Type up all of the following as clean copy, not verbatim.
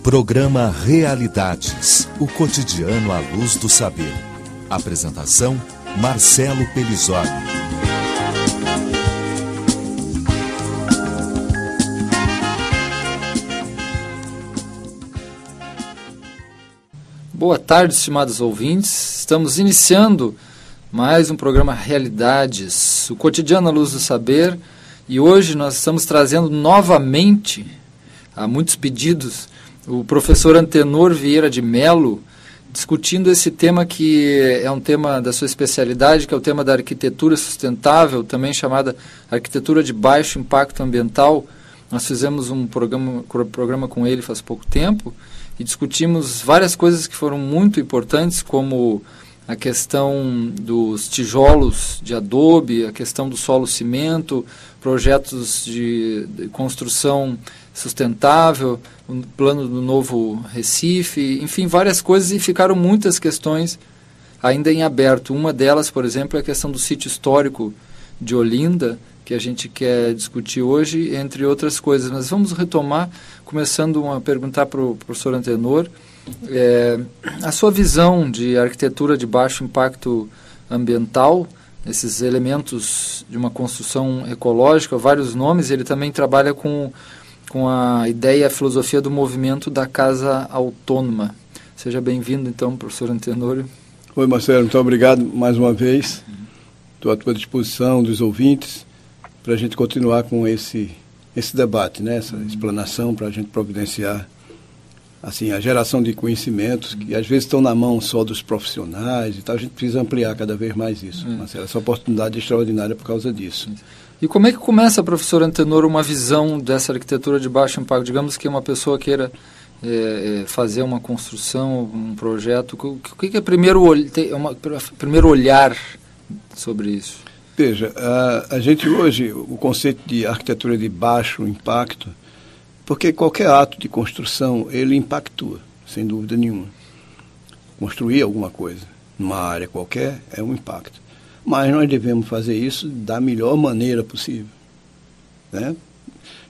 Programa Realidades, o cotidiano à luz do saber. Apresentação, Marcelo Pelizori. Boa tarde, estimados ouvintes. Estamos iniciando mais um programa Realidades, o cotidiano à luz do saber. E hoje nós estamos trazendo novamente, há muitos pedidos, o professor Antenor Vieira de Mello, discutindo esse tema que é um tema da sua especialidade, que é o tema da arquitetura sustentável, também chamada arquitetura de baixo impacto ambiental. Nós fizemos um programa com ele faz pouco tempo e discutimos várias coisas que foram muito importantes, como a questão dos tijolos de adobe, a questão do solo cimento, projetos de construção sustentável, o plano do Novo Recife, enfim, várias coisas, e ficaram muitas questões ainda em aberto. Uma delas, por exemplo, é a questão do sítio histórico de Olinda, que a gente quer discutir hoje, entre outras coisas. Mas vamos retomar, começando a perguntar para o professor Antenor, a sua visão de arquitetura de baixo impacto ambiental, esses elementos de uma construção ecológica, vários nomes. Ele também trabalha com a ideia e a filosofia do movimento da casa autônoma. Seja bem-vindo, então, professor Antenor. Oi, Marcelo, muito obrigado mais uma vez. Estou à tua disposição, dos ouvintes, para a gente continuar com esse debate, né? Essa explanação, para a gente providenciar assim, a geração de conhecimentos que às vezes estão na mão só dos profissionais e tal. A gente precisa ampliar cada vez mais isso, Marcelo. Essa oportunidade é extraordinária por causa disso. E como é que começa, professor Antenor, uma visão dessa arquitetura de baixo impacto? Digamos que uma pessoa queira fazer uma construção, um projeto. O que é primeiro olhar sobre isso? Veja, a gente hoje, o conceito de arquitetura de baixo impacto, porque qualquer ato de construção, ele impactua, sem dúvida nenhuma. Construir alguma coisa numa área qualquer é um impacto. Mas nós devemos fazer isso da melhor maneira possível, né?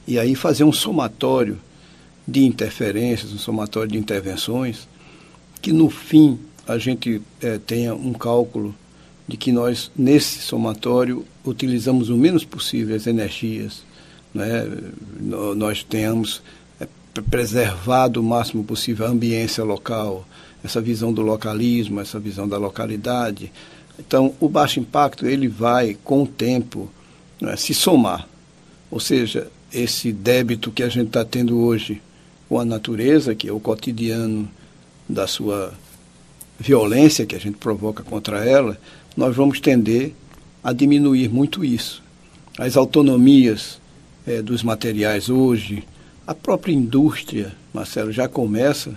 E aí fazer um somatório de interferências, um somatório de intervenções, que no fim a gente tenha um cálculo de que nós, nesse somatório, utilizamos o menos possível as energias, né? Nós tenhamos preservado o máximo possível a ambiência local, essa visão do localismo, essa visão da localidade. Então, o baixo impacto, ele vai, com o tempo, né, se somar. Ou seja, esse débito que a gente está tendo hoje com a natureza, que é o cotidiano da sua violência que a gente provoca contra ela, nós vamos tender a diminuir muito isso. As autonomias dos materiais hoje, a própria indústria, Marcelo, já começa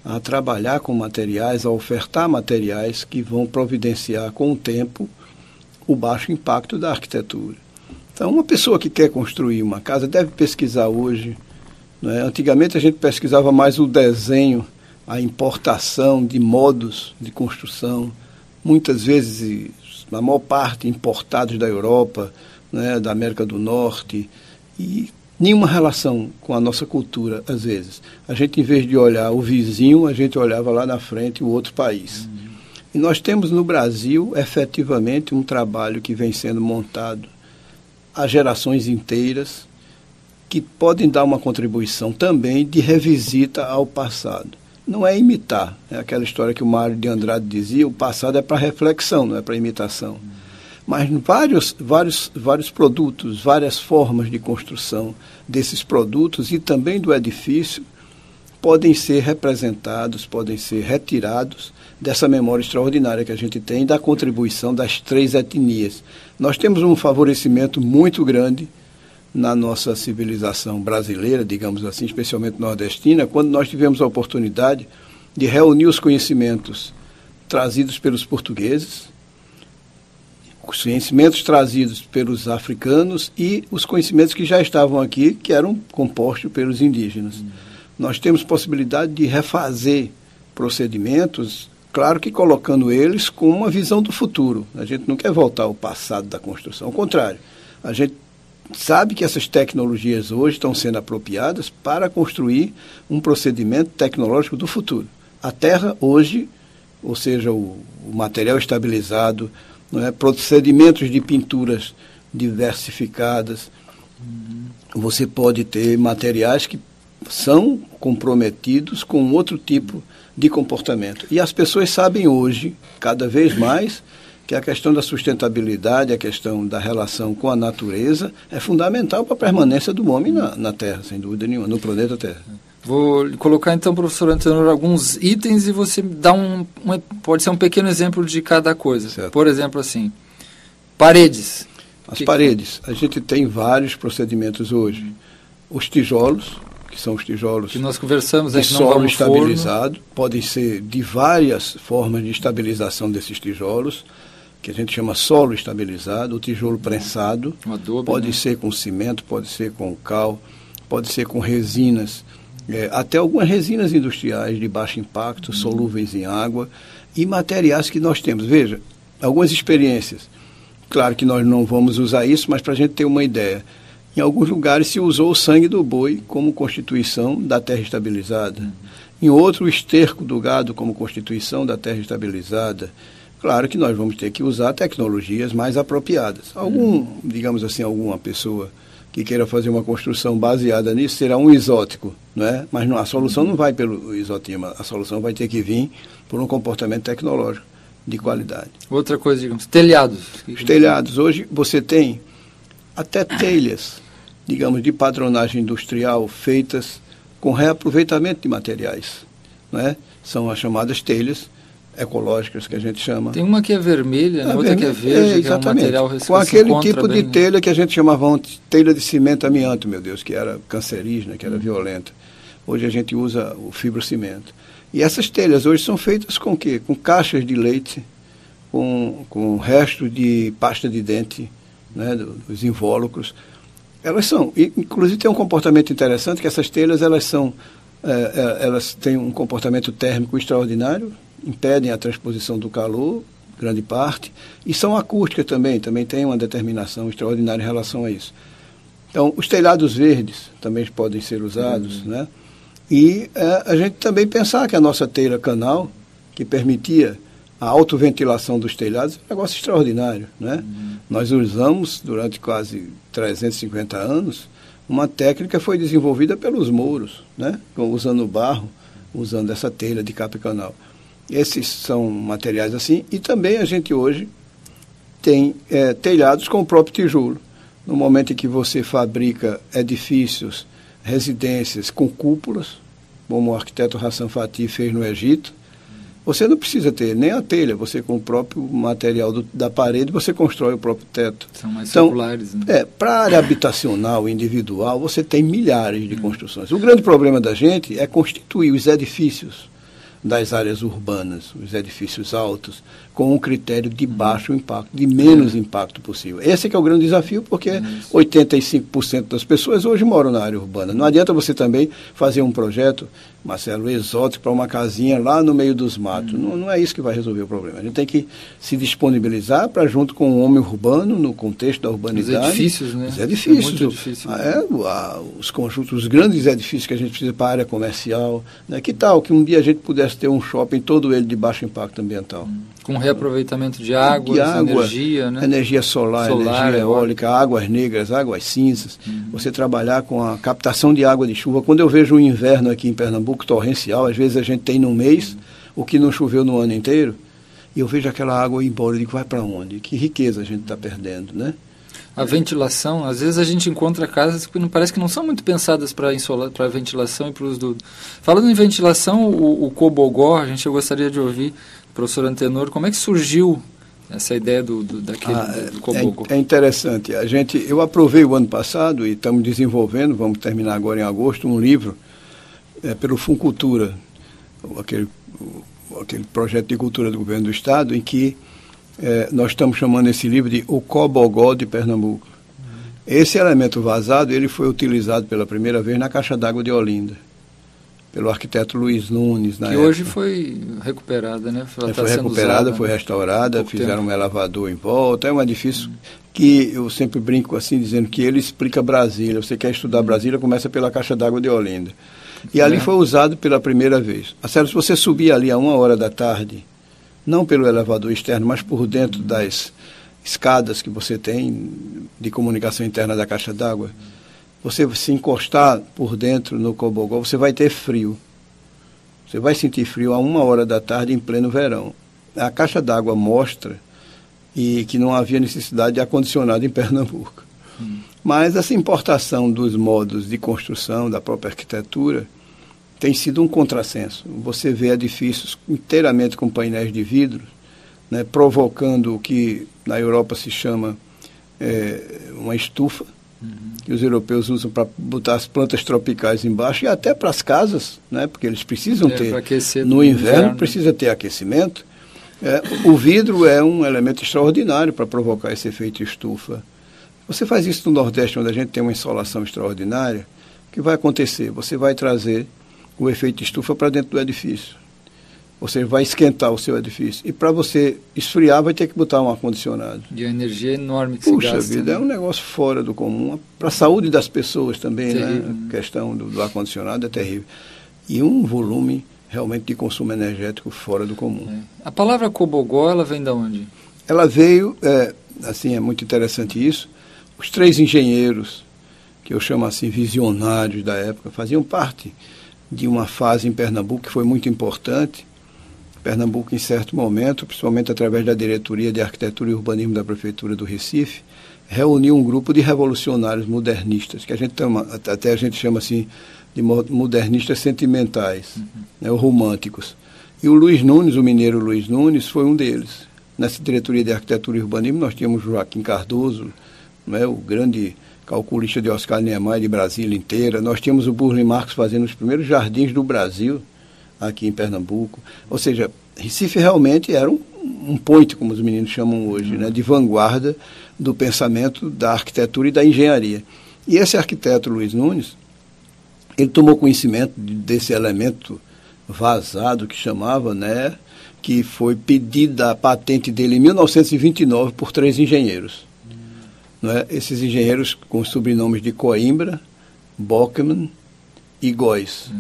a trabalhar com materiais, a ofertar materiais que vão providenciar com o tempo o baixo impacto da arquitetura. Então, uma pessoa que quer construir uma casa deve pesquisar hoje, né? Antigamente a gente pesquisava mais o desenho, a importação de modos de construção, muitas vezes, na maior parte, importados da Europa, né, da América do Norte, e nenhuma relação com a nossa cultura, às vezes. A gente, em vez de olhar o vizinho, a gente olhava lá na frente o outro país. E nós temos no Brasil, efetivamente, um trabalho que vem sendo montado há gerações inteiras, que podem dar uma contribuição também de revisita ao passado. Não é imitar, é aquela história que o Mário de Andrade dizia, o passado é para reflexão, não é para imitação. Mas vários produtos, várias formas de construção desses produtos e também do edifício podem ser representados, podem ser retirados dessa memória extraordinária que a gente tem da contribuição das três etnias. Nós temos um favorecimento muito grande na nossa civilização brasileira, digamos assim, especialmente nordestina, quando nós tivemos a oportunidade de reunir os conhecimentos trazidos pelos portugueses, os conhecimentos trazidos pelos africanos e os conhecimentos que já estavam aqui, que eram compostos pelos indígenas. Nós temos possibilidade de refazer procedimentos, claro que colocando eles com uma visão do futuro. A gente não quer voltar ao passado da construção, ao contrário. A gente sabe que essas tecnologias hoje estão sendo apropriadas para construir um procedimento tecnológico do futuro. A terra hoje, ou seja, o material estabilizado, não é? Procedimentos de pinturas diversificadas, você pode ter materiais que são comprometidos com outro tipo de comportamento. E as pessoas sabem hoje, cada vez mais, que a questão da sustentabilidade, a questão da relação com a natureza é fundamental para a permanência do homem na Terra, sem dúvida nenhuma, no planeta Terra. Vou colocar então, professor Antenor, alguns itens e você dá pode ser um pequeno exemplo de cada coisa. Certo. Por exemplo, assim, paredes. As paredes, a gente tem vários procedimentos hoje. Os tijolos, que são os tijolos que nós conversamos, de que não solo vão estabilizado, podem ser de várias formas de estabilização desses tijolos, que a gente chama solo estabilizado, o tijolo prensado, adobe, pode né? ser com cimento, pode ser com cal, pode ser com resinas, até algumas resinas industriais de baixo impacto, solúveis em água, e materiais que nós temos. Veja, algumas experiências. Claro que nós não vamos usar isso, mas para a gente ter uma ideia. Em alguns lugares se usou o sangue do boi como constituição da terra estabilizada. Em outro, o esterco do gado como constituição da terra estabilizada. Claro que nós vamos ter que usar tecnologias mais apropriadas. Digamos assim, alguma pessoa que queira fazer uma construção baseada nisso será um exótico, não é? Mas a solução não vai pelo exotismo, a solução vai ter que vir por um comportamento tecnológico de qualidade. Outra coisa, digamos, telhados. Os telhados, hoje você tem até telhas, digamos, de padronagem industrial feitas com reaproveitamento de materiais, não é? São as chamadas telhas ecológicas que a gente chama. Tem uma que é vermelha, né? Outra que é verde, que é um material com aquele tipo de telha que a gente chamava antes, telha de cimento amianto, meu Deus, que era cancerígena, que era violenta. Hoje a gente usa o fibrocimento. E essas telhas hoje são feitas com o quê? Com caixas de leite, com resto de pasta de dente, né, dos invólucros. Elas são, inclusive tem um comportamento interessante, que essas telhas elas têm um comportamento térmico extraordinário, impedem a transposição do calor, grande parte, e são acústicas também tem uma determinação extraordinária em relação a isso. Então, os telhados verdes também podem ser usados, né? E a gente também pensar que a nossa telha canal, que permitia a autoventilação dos telhados, é um negócio extraordinário, né? Nós usamos, durante quase 350 anos, uma técnica que foi desenvolvida pelos mouros, né? Usando barro, usando essa telha de capa e canal. Esses são materiais assim, e também a gente hoje tem telhados com o próprio tijolo. No momento em que você fabrica edifícios, residências com cúpulas, como o arquiteto Hassan Fatih fez no Egito, você não precisa ter nem a telha, você com o próprio material da parede, você constrói o próprio teto. São mais circulares, né? Para a área habitacional individual, você tem milhares de construções. O grande problema da gente é constituir os edifícios das áreas urbanas, os edifícios altos, com um critério de baixo impacto, de menos impacto possível. Esse é que é o grande desafio, porque 85% das pessoas hoje moram na área urbana. Não adianta você também fazer um projeto, Marcelo, exótico para uma casinha lá no meio dos matos. Não é isso que vai resolver o problema. A gente tem que se disponibilizar para, junto com o homem urbano, no contexto da urbanidade. Os edifícios, né? Os edifícios. É muito difícil, né? Os conjuntos, os grandes edifícios que a gente precisa para a área comercial. Né? Que tal que um dia a gente pudesse ter um shopping, todo ele de baixo impacto ambiental? Com reaproveitamento de água, energia, né? Energia solar, energia eólica, águas negras, águas cinzas. Você trabalhar com a captação de água de chuva. Quando eu vejo o inverno aqui em Pernambuco torrencial, às vezes a gente tem no mês o que não choveu no ano inteiro, e eu vejo aquela água ir embora, eu digo, vai para onde? Que riqueza a gente está perdendo, né? A ventilação, às vezes a gente encontra casas que parece que não são muito pensadas para ventilação e para o uso do... Falando em ventilação, o Cobogó, a gente gostaria de ouvir, professor Antenor, como é que surgiu essa ideia do Cobogó? É interessante. Eu aprovei o ano passado e estamos desenvolvendo, vamos terminar agora em agosto, um livro pelo Funcultura, aquele projeto de cultura do governo do Estado, em que nós estamos chamando esse livro de O Cobogó de Pernambuco. Esse elemento vazado ele foi utilizado pela primeira vez na caixa d'água de Olinda, pelo arquiteto Luiz Nunes. Que hoje foi recuperada, né? Ela foi recuperada, foi restaurada, fizeram um elevador em volta. É um edifício que eu sempre brinco assim, dizendo que ele explica Brasília. Você quer estudar Brasília, começa pela Caixa d'Água de Olinda. E ali foi usado pela primeira vez. Se você subir ali a 1h da tarde, não pelo elevador externo, mas por dentro das escadas que você tem de comunicação interna da Caixa d'Água, você se encostar por dentro no Cobogó, você vai ter frio. Você vai sentir frio a 1h da tarde em pleno verão. A Caixa d'Água mostra que não havia necessidade de ar-condicionado em Pernambuco. Mas essa importação dos modos de construção, da própria arquitetura, tem sido um contrassenso. Você vê edifícios inteiramente com painéis de vidro, né, provocando o que na Europa se chama uma estufa, que os europeus usam para botar as plantas tropicais embaixo, e até para as casas, né, porque eles precisam ter, no inverno precisa ter aquecimento. O vidro é um elemento extraordinário para provocar esse efeito estufa. Você faz isso no Nordeste, onde a gente tem uma insolação extraordinária, o que vai acontecer? Você vai trazer o efeito estufa para dentro do edifício. Você vai esquentar o seu edifício. E para você esfriar, vai ter que botar um ar-condicionado. E a energia enorme que se gasta. Puxa vida, é um negócio fora do comum. Para a saúde das pessoas também, né? A questão do ar-condicionado é terrível. E um volume realmente de consumo energético fora do comum. A palavra Cobogó, ela vem de onde? Ela veio, assim, é muito interessante isso. Os 3 engenheiros, que eu chamo assim visionários da época, faziam parte de uma fase em Pernambuco que foi muito importante. Pernambuco, em certo momento, principalmente através da Diretoria de Arquitetura e Urbanismo da Prefeitura do Recife, reuniu um grupo de revolucionários modernistas, que a gente chama assim de modernistas sentimentais, né, ou românticos. E o Luiz Nunes, o mineiro Luiz Nunes, foi um deles. Nessa Diretoria de Arquitetura e Urbanismo nós tínhamos Joaquim Cardoso, né, o grande calculista de Oscar Niemeyer de Brasília inteira. Nós tínhamos o Burle Marx fazendo os primeiros jardins do Brasil, aqui em Pernambuco. Ou seja, Recife realmente era um point, como os meninos chamam hoje, né, de vanguarda do pensamento da arquitetura e da engenharia. E esse arquiteto Luiz Nunes, ele tomou conhecimento desse elemento vazado que chamava, né, que foi pedida a patente dele em 1929 por 3 engenheiros. Né? Esses engenheiros com os sobrenomes de Coimbra, Bockmann e Góes.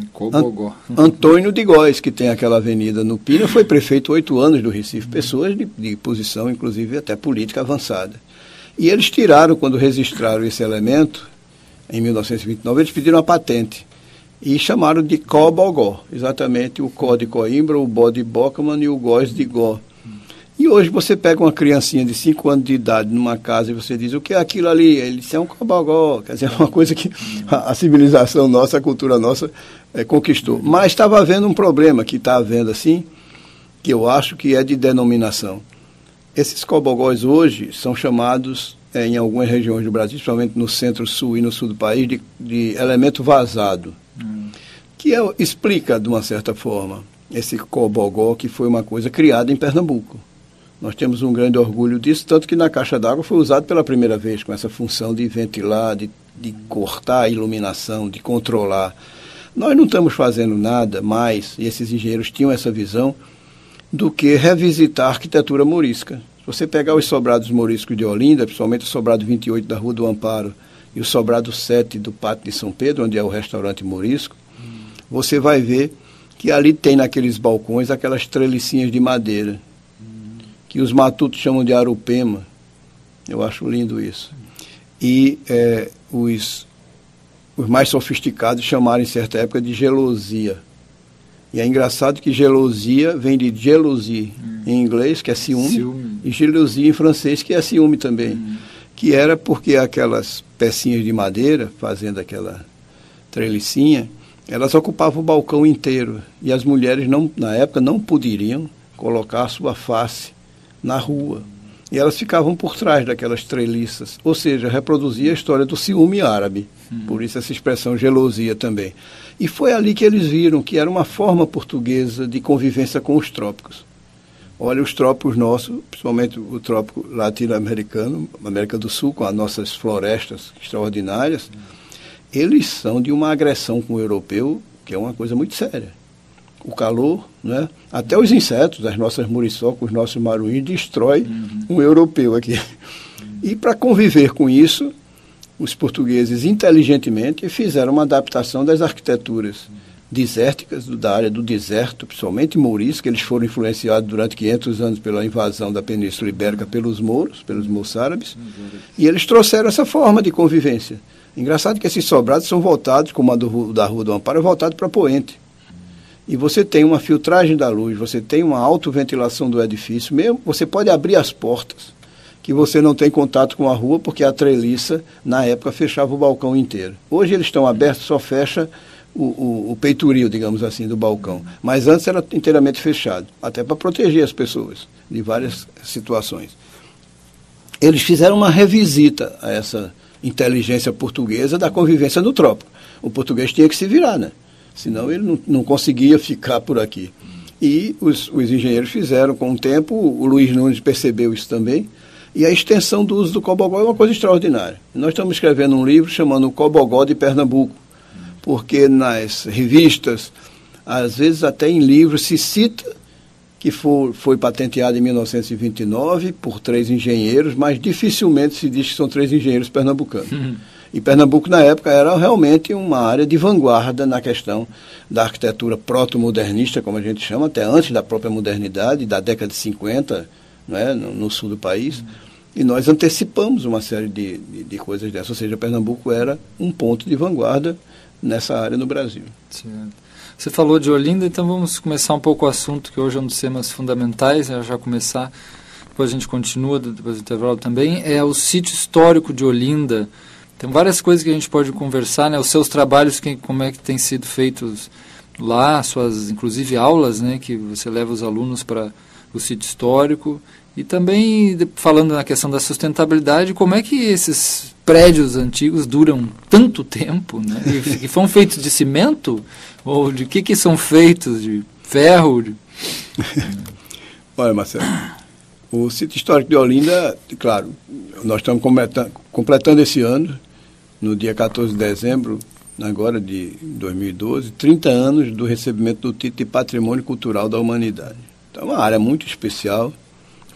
Antônio de Góes, que tem aquela avenida no Pina, foi prefeito 8 anos do Recife, pessoas de posição, inclusive até política avançada. E eles tiraram, quando registraram esse elemento, em 1929, eles pediram a patente e chamaram de Cobogó, exatamente o Có de Coimbra, o Bó de Bockmann e o Góes de Gó. E hoje você pega uma criancinha de 5 anos de idade numa casa e você diz, o que é aquilo ali? Ele disse, é um Cobogó. Quer dizer, é uma coisa que a civilização nossa, a cultura nossa conquistou. Mas estava havendo um problema, que está havendo assim, que eu acho que é de denominação. Esses Cobogós hoje são chamados, em algumas regiões do Brasil, principalmente no centro-sul e no sul do país, de elemento vazado, que explica, de uma certa forma, esse Cobogó, que foi uma coisa criada em Pernambuco. Nós temos um grande orgulho disso, tanto que na caixa d'água foi usado pela primeira vez, com essa função de ventilar, de cortar a iluminação, de controlar. Nós não estamos fazendo nada mais, e esses engenheiros tinham essa visão, do que revisitar a arquitetura morisca. Se você pegar os sobrados moriscos de Olinda, principalmente o sobrado 28 da Rua do Amparo e o sobrado 7 do Pátio de São Pedro, onde é o restaurante morisco, você vai ver que ali tem naqueles balcões aquelas trelicinhas de madeira, que os matutos chamam de arupema. Eu acho lindo isso. E os mais sofisticados chamaram em certa época de gelosia. E é engraçado que gelosia vem de jalousie em inglês, que é ciúme, e gelosia em francês, que é ciúme também. Que era porque aquelas pecinhas de madeira, fazendo aquela trelicinha, elas ocupavam o balcão inteiro. E as mulheres, na época, não poderiam colocar a sua face na rua. E elas ficavam por trás daquelas treliças. Ou seja, reproduzia a história do ciúme árabe. Por isso essa expressão gelosia também. E foi ali que eles viram que era uma forma portuguesa de convivência com os trópicos. Olha, os trópicos nossos, principalmente o trópico latino-americano, América do Sul, com as nossas florestas extraordinárias, eles são de uma agressão com o europeu que é uma coisa muito séria. O calor, né? Até os insetos, as nossas muriçocas, os nossos maruins, destrói um europeu aqui. E para conviver com isso, os portugueses inteligentemente fizeram uma adaptação das arquiteturas desérticas, da área do deserto, principalmente mouris, que eles foram influenciados durante 500 anos pela invasão da Península Ibérica pelos mouros, pelos moçárabes, e eles trouxeram essa forma de convivência. Engraçado que esses sobrados são voltados, como a da Rua do Amparo, é voltado para poente. E você tem uma filtragem da luz, você tem uma autoventilação do edifício, mesmo você pode abrir as portas, que você não tem contato com a rua, porque a treliça, na época, fechava o balcão inteiro. Hoje eles estão abertos, só fecha o peitoril, digamos assim, do balcão. Mas antes era inteiramente fechado, até para proteger as pessoas de várias situações. Eles fizeram uma revisita a essa inteligência portuguesa da convivência no trópico. O português tinha que se virar, né? Senão ele não conseguia ficar por aqui. E os engenheiros fizeram com o tempo, o Luiz Nunes percebeu isso também, e a extensão do uso do cobogó é uma coisa extraordinária. Nós estamos escrevendo um livro chamado O Cobogó de Pernambuco, porque nas revistas, às vezes até em livros, se cita que foi patenteado em 1929 por 3 engenheiros, mas dificilmente se diz que são 3 engenheiros pernambucanos. E Pernambuco, na época, era realmente uma área de vanguarda na questão da arquitetura proto-modernista, como a gente chama, até antes da própria modernidade, da década de 50, né, no sul do país. E nós antecipamos uma série de coisas dessas. Ou seja, Pernambuco era um ponto de vanguarda nessa área no Brasil. Certo. Você falou de Olinda, então vamos começar um pouco o assunto, que hoje é um dos temas fundamentais, já começar, depois a gente continua, depois do intervalo também, é o sítio histórico de Olinda. Tem várias coisas que a gente pode conversar, né? Os seus trabalhos, como é que têm sido feitos lá, suas, inclusive, aulas, né? Que você leva os alunos para o sítio histórico. E também, falando na questão da sustentabilidade, como é que esses prédios antigos duram tanto tempo, né? E foram feitos de cimento? Ou de que são feitos? De ferro? Olha, Marcelo, o sítio histórico de Olinda, claro, nós estamos completando esse ano, no dia 14 de dezembro, agora de 2012, 30 anos do recebimento do título de Patrimônio Cultural da Humanidade. Então, é uma área muito especial.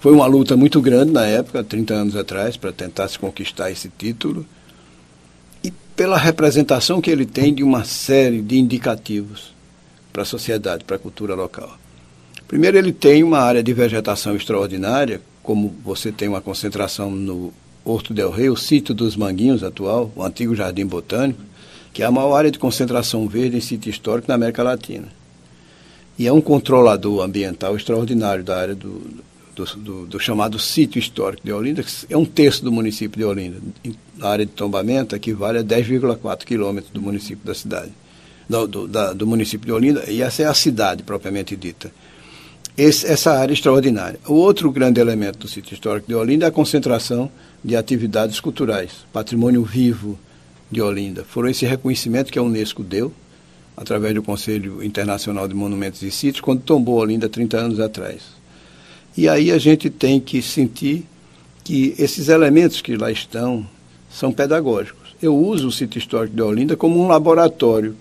Foi uma luta muito grande na época, 30 anos atrás, para tentar se conquistar esse título. E pela representação que ele tem de uma série de indicativos para a sociedade, para a cultura local. Primeiro, ele tem uma área de vegetação extraordinária, como você tem uma concentração no Horto del Rei, o sítio dos Manguinhos atual, o antigo Jardim Botânico, que é a maior área de concentração verde em sítio histórico na América Latina. E é um controlador ambiental extraordinário da área do chamado sítio histórico de Olinda, que é 1/3 do município de Olinda. A área de tombamento equivale a 10,4 quilômetros do município da cidade, do município de Olinda, e essa é a cidade propriamente dita. Essa área é extraordinária. O outro grande elemento do sítio histórico de Olinda é a concentração de atividades culturais, patrimônio vivo de Olinda. Foram esse reconhecimento que a Unesco deu, através do Conselho Internacional de Monumentos e Sítios, quando tombou Olinda 30 anos atrás. E aí a gente tem que sentir que esses elementos que lá estão são pedagógicos. Eu uso o sítio histórico de Olinda como um laboratório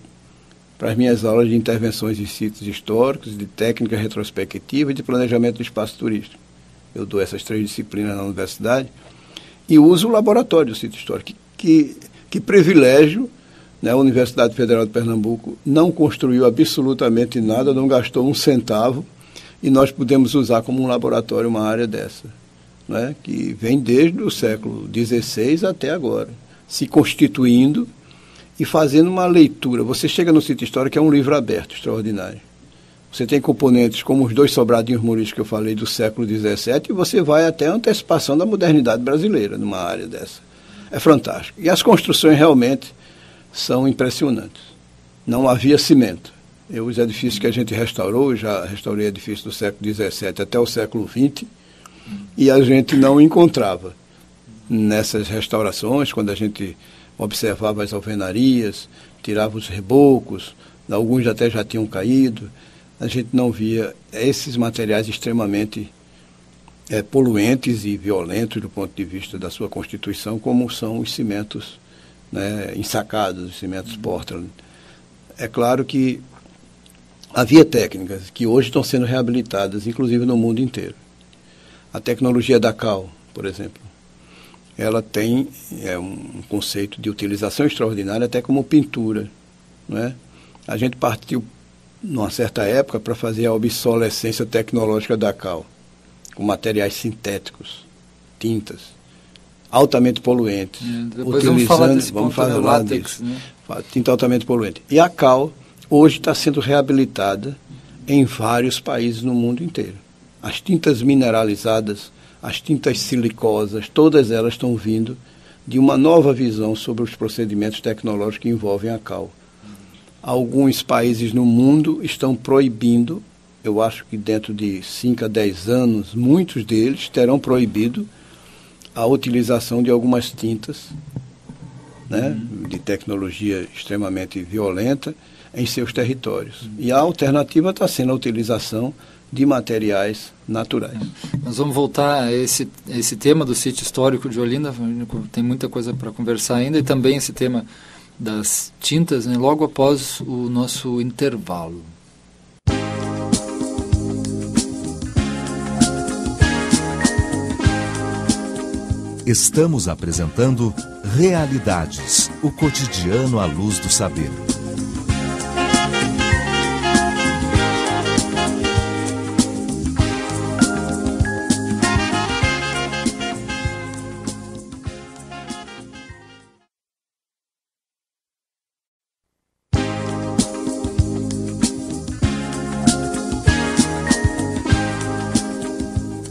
para as minhas aulas de intervenções em sítios históricos, de técnica retrospectiva e de planejamento do espaço turístico. Eu dou essas 3 disciplinas na universidade e uso o laboratório do sítio histórico. Que privilégio, né? A Universidade Federal de Pernambuco não construiu absolutamente nada, não gastou um centavo, e nós podemos usar como um laboratório uma área dessa, né? Que vem desde o século XVI até agora, se constituindo e fazendo uma leitura. Você chega no sítio histórico, é um livro aberto, extraordinário. Você tem componentes como os 2 sobradinhos muristas que eu falei do século XVII, e você vai até a antecipação da modernidade brasileira numa área dessa. É fantástico. E as construções realmente são impressionantes. Não havia cimento. Os edifícios que a gente restaurou, eu já restaurei edifícios do século XVII até o século XX, e a gente não encontrava nessas restaurações, quando a gente observava as alvenarias, tirava os rebocos, alguns até já tinham caído, a gente não via esses materiais extremamente poluentes e violentos do ponto de vista da sua constituição, como são os cimentos, né, ensacados, os cimentos Portland. É claro que havia técnicas que hoje estão sendo reabilitadas, inclusive no mundo inteiro. A tecnologia da cal, por exemplo, ela tem um conceito de utilização extraordinária até como pintura, não é? A gente partiu, numa certa época, para fazer a obsolescência tecnológica da cal, com materiais sintéticos, tintas, altamente poluentes. Depois vamos falar desse ponto, falar látex, disso, né? Tinta altamente poluente. E a cal, hoje, está sendo reabilitada em vários países no mundo inteiro. As tintas mineralizadas, as tintas silicosas, todas elas estão vindo de uma nova visão sobre os procedimentos tecnológicos que envolvem a cal. Alguns países no mundo estão proibindo, eu acho que dentro de 5 a 10 anos, muitos deles terão proibido a utilização de algumas tintas, né, de tecnologia extremamente violenta em seus territórios. E a alternativa está sendo a utilização de materiais naturais. Nós vamos voltar a esse tema do sítio histórico de Olinda, tem muita coisa para conversar ainda, e também esse tema das tintas, né, logo após o nosso intervalo. Estamos apresentando Realidades, o cotidiano à luz do saber.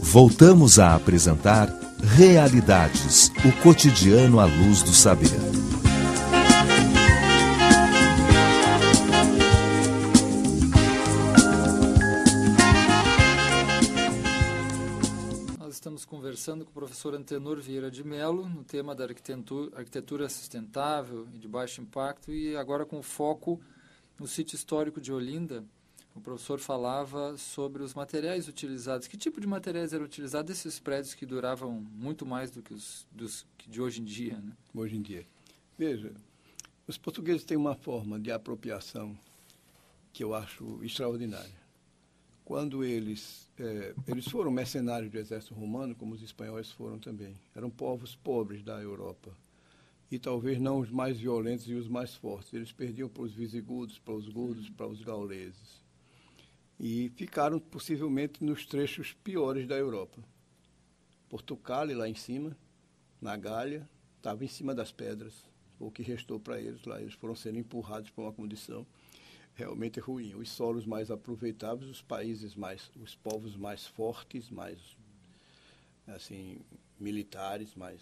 Voltamos a apresentar Realidades, o cotidiano à luz do saber. Nós estamos conversando com o professor Antenor Vieira de Mello no tema da arquitetura sustentável e de baixo impacto, e agora com foco no sítio histórico de Olinda. O professor falava sobre os materiais utilizados. Que tipo de materiais eram utilizados desses prédios que duravam muito mais do que os de hoje em dia, né? Hoje em dia. Veja, os portugueses têm uma forma de apropriação que eu acho extraordinária. Quando eles foram mercenários do exército romano, como os espanhóis foram também. Eram povos pobres da Europa. E talvez não os mais violentos e os mais fortes. Eles perdiam para os visigodos, para os godos, para os gauleses. E ficaram possivelmente nos trechos piores da Europa. Portucale, lá em cima, na Gália, estava em cima das pedras. O que restou para eles lá, eles foram sendo empurrados para uma condição realmente ruim. Os solos mais aproveitáveis, os povos mais fortes, mais assim, militares, mais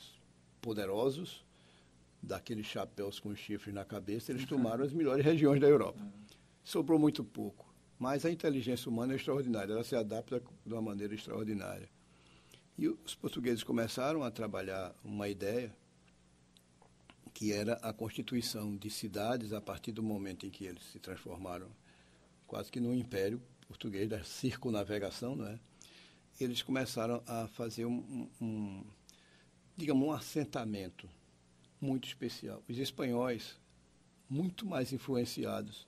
poderosos, daqueles chapéus com chifres na cabeça, eles tomaram as melhores regiões da Europa. Sobrou muito pouco. Mas a inteligência humana é extraordinária, ela se adapta de uma maneira extraordinária. E os portugueses começaram a trabalhar uma ideia que era a constituição de cidades a partir do momento em que eles se transformaram quase que no império português da circunnavegação, não é? Eles começaram a fazer digamos, um assentamento muito especial. Os espanhóis, muito mais influenciados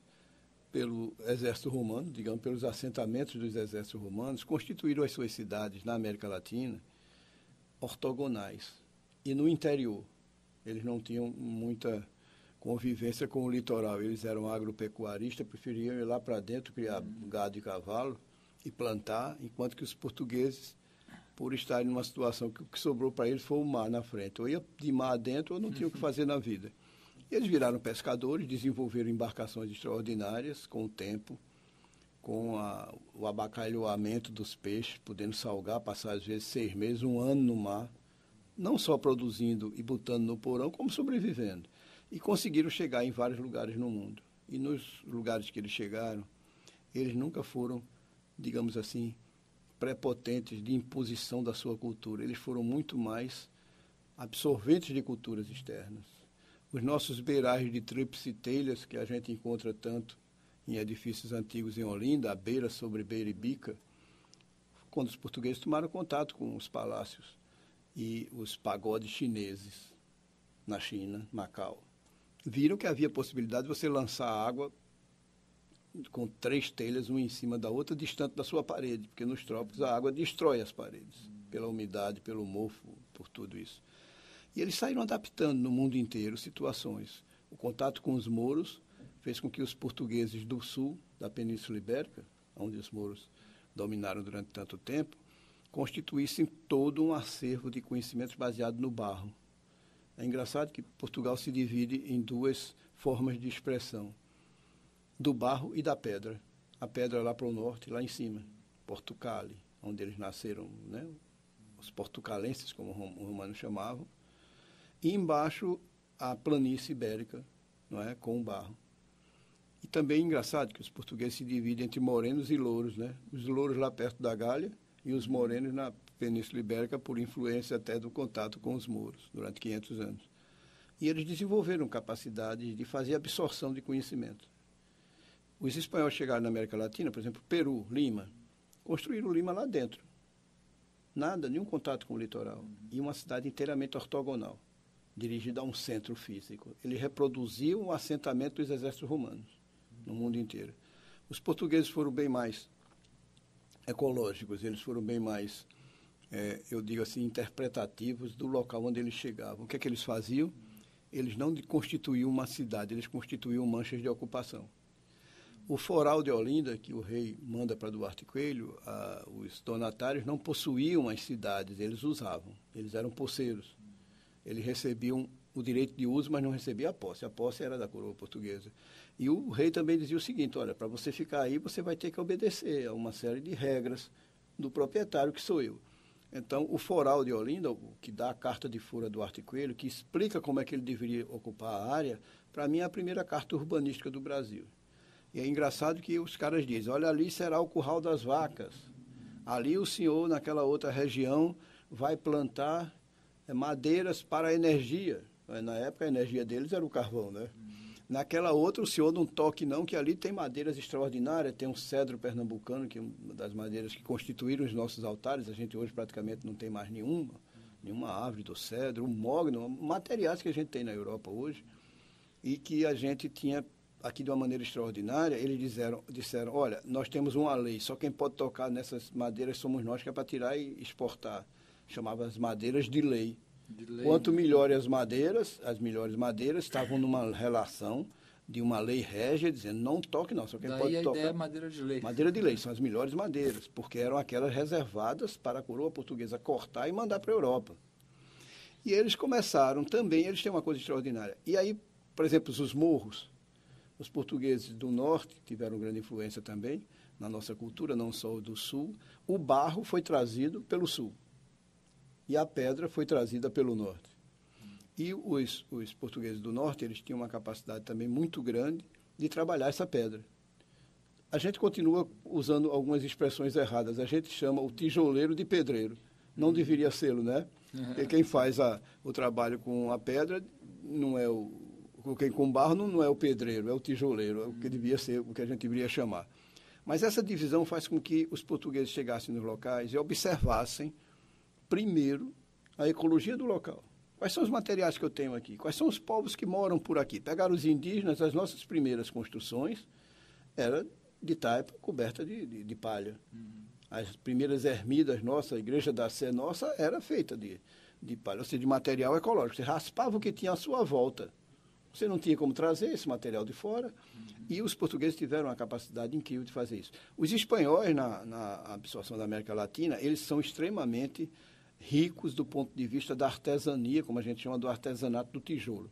pelo exército romano, digamos, pelos assentamentos dos exércitos romanos, constituíram as suas cidades na América Latina ortogonais. E no interior, eles não tinham muita convivência com o litoral. Eles eram agropecuaristas, preferiam ir lá para dentro, criar gado e cavalo e plantar, enquanto que os portugueses, por estarem numa situação que o que sobrou para eles foi o mar na frente. Ou ia de mar adentro ou não tinham o que fazer na vida. Eles viraram pescadores, desenvolveram embarcações extraordinárias com o tempo, com o abacalhoamento dos peixes, podendo salgar, passar às vezes 6 meses, 1 ano no mar, não só produzindo e botando no porão, como sobrevivendo. E conseguiram chegar em vários lugares no mundo. E nos lugares que eles chegaram, eles nunca foram, digamos assim, prepotentes de imposição da sua cultura. Eles foram muito mais absorventes de culturas externas. Os nossos beirais de tríplice telhas, que a gente encontra tanto em edifícios antigos em Olinda, a beira sobre beira e bica, quando os portugueses tomaram contato com os palácios e os pagodes chineses na China, Macau, viram que havia possibilidade de você lançar água com 3 telhas, uma em cima da outra, distante da sua parede, porque nos trópicos a água destrói as paredes, pela umidade, pelo mofo, por tudo isso. E eles saíram adaptando no mundo inteiro situações. O contato com os mouros fez com que os portugueses do sul, da Península Ibérica, onde os mouros dominaram durante tanto tempo, constituíssem todo um acervo de conhecimentos baseado no barro. É engraçado que Portugal se divide em 2 formas de expressão, do barro e da pedra. A pedra lá para o norte, lá em cima, Portucale, onde eles nasceram, né? Os portucalenses, como os romanos chamavam, e embaixo a planície ibérica, não é? Com o barro. E também é engraçado que os portugueses se dividem entre morenos e louros, né? Os louros lá perto da Gália e os morenos na Península Ibérica, por influência até do contato com os mouros, durante 500 anos. E eles desenvolveram capacidade de fazer absorção de conhecimento. Os espanhóis chegaram na América Latina, por exemplo, Peru, Lima, construíram Lima lá dentro. Nada, nenhum contato com o litoral. E uma cidade inteiramente ortogonal, dirigida a um centro físico. Ele reproduziu um assentamento dos exércitos romanos no mundo inteiro. Os portugueses foram bem mais ecológicos, eles foram bem mais, eu digo assim, interpretativos do local onde eles chegavam. O que é que eles faziam? Eles não constituíam uma cidade, eles constituíam manchas de ocupação. O foral de Olinda, que o rei manda para Duarte Coelho, os donatários não possuíam as cidades, eles usavam, eles eram poceiros. Eles recebiam o direito de uso, mas não recebiam a posse era da coroa portuguesa. E o rei também dizia o seguinte, olha, para você ficar aí, você vai ter que obedecer a uma série de regras do proprietário, que sou eu. Então, o foral de Olinda, o que dá a carta de fora do Duarte Coelho, que explica como é que ele deveria ocupar a área, para mim é a primeira carta urbanística do Brasil. E é engraçado que os caras dizem, olha, ali será o curral das vacas. Ali o senhor, naquela outra região, vai plantar madeiras para a energia. Na época a energia deles era o carvão, né? Naquela outra o senhor não toque não, que ali tem madeiras extraordinárias, tem um cedro pernambucano, que é uma das madeiras que constituíram os nossos altares, a gente hoje praticamente não tem mais nenhuma árvore do cedro, o mogno, materiais que a gente tem na Europa hoje, e que a gente tinha aqui de uma maneira extraordinária. Eles disseram, olha, nós temos uma lei, só quem pode tocar nessas madeiras somos nós, que é para tirar e exportar. Chamava as madeiras de lei. Quanto melhores as melhores madeiras estavam numa relação de uma lei régia, dizendo, não toque não, só quem pode tocar. Ideia é madeira de lei. Madeira de lei, são as melhores madeiras, porque eram aquelas reservadas para a coroa portuguesa cortar e mandar para a Europa. E eles começaram também, eles têm uma coisa extraordinária. E aí, por exemplo, os morros, os portugueses do norte tiveram grande influência também na nossa cultura, não só do sul. O barro foi trazido pelo sul e a pedra foi trazida pelo norte. E os portugueses do norte, eles tinham uma capacidade também muito grande de trabalhar essa pedra. A gente continua usando algumas expressões erradas. A gente chama o tijoleiro de pedreiro. Não deveria ser, né? Porque quem faz o trabalho com a pedra não é quem com barro não é o pedreiro, é o tijoleiro, é o que devia ser, o que a gente deveria chamar. Mas essa divisão faz com que os portugueses chegassem nos locais e observassem, primeiro, a ecologia do local. Quais são os materiais que eu tenho aqui? Quais são os povos que moram por aqui? Pegaram os indígenas, as nossas primeiras construções era de taipa coberta de palha. As primeiras ermidas nossas, a igreja da Sé nossa, era feita de palha, ou seja, de material ecológico. Você raspava o que tinha à sua volta. Você não tinha como trazer esse material de fora, e os portugueses tiveram uma capacidade incrível de fazer isso. Os espanhóis, na absorção da América Latina, eles são extremamente ricos do ponto de vista da artesania, como a gente chama do artesanato do tijolo.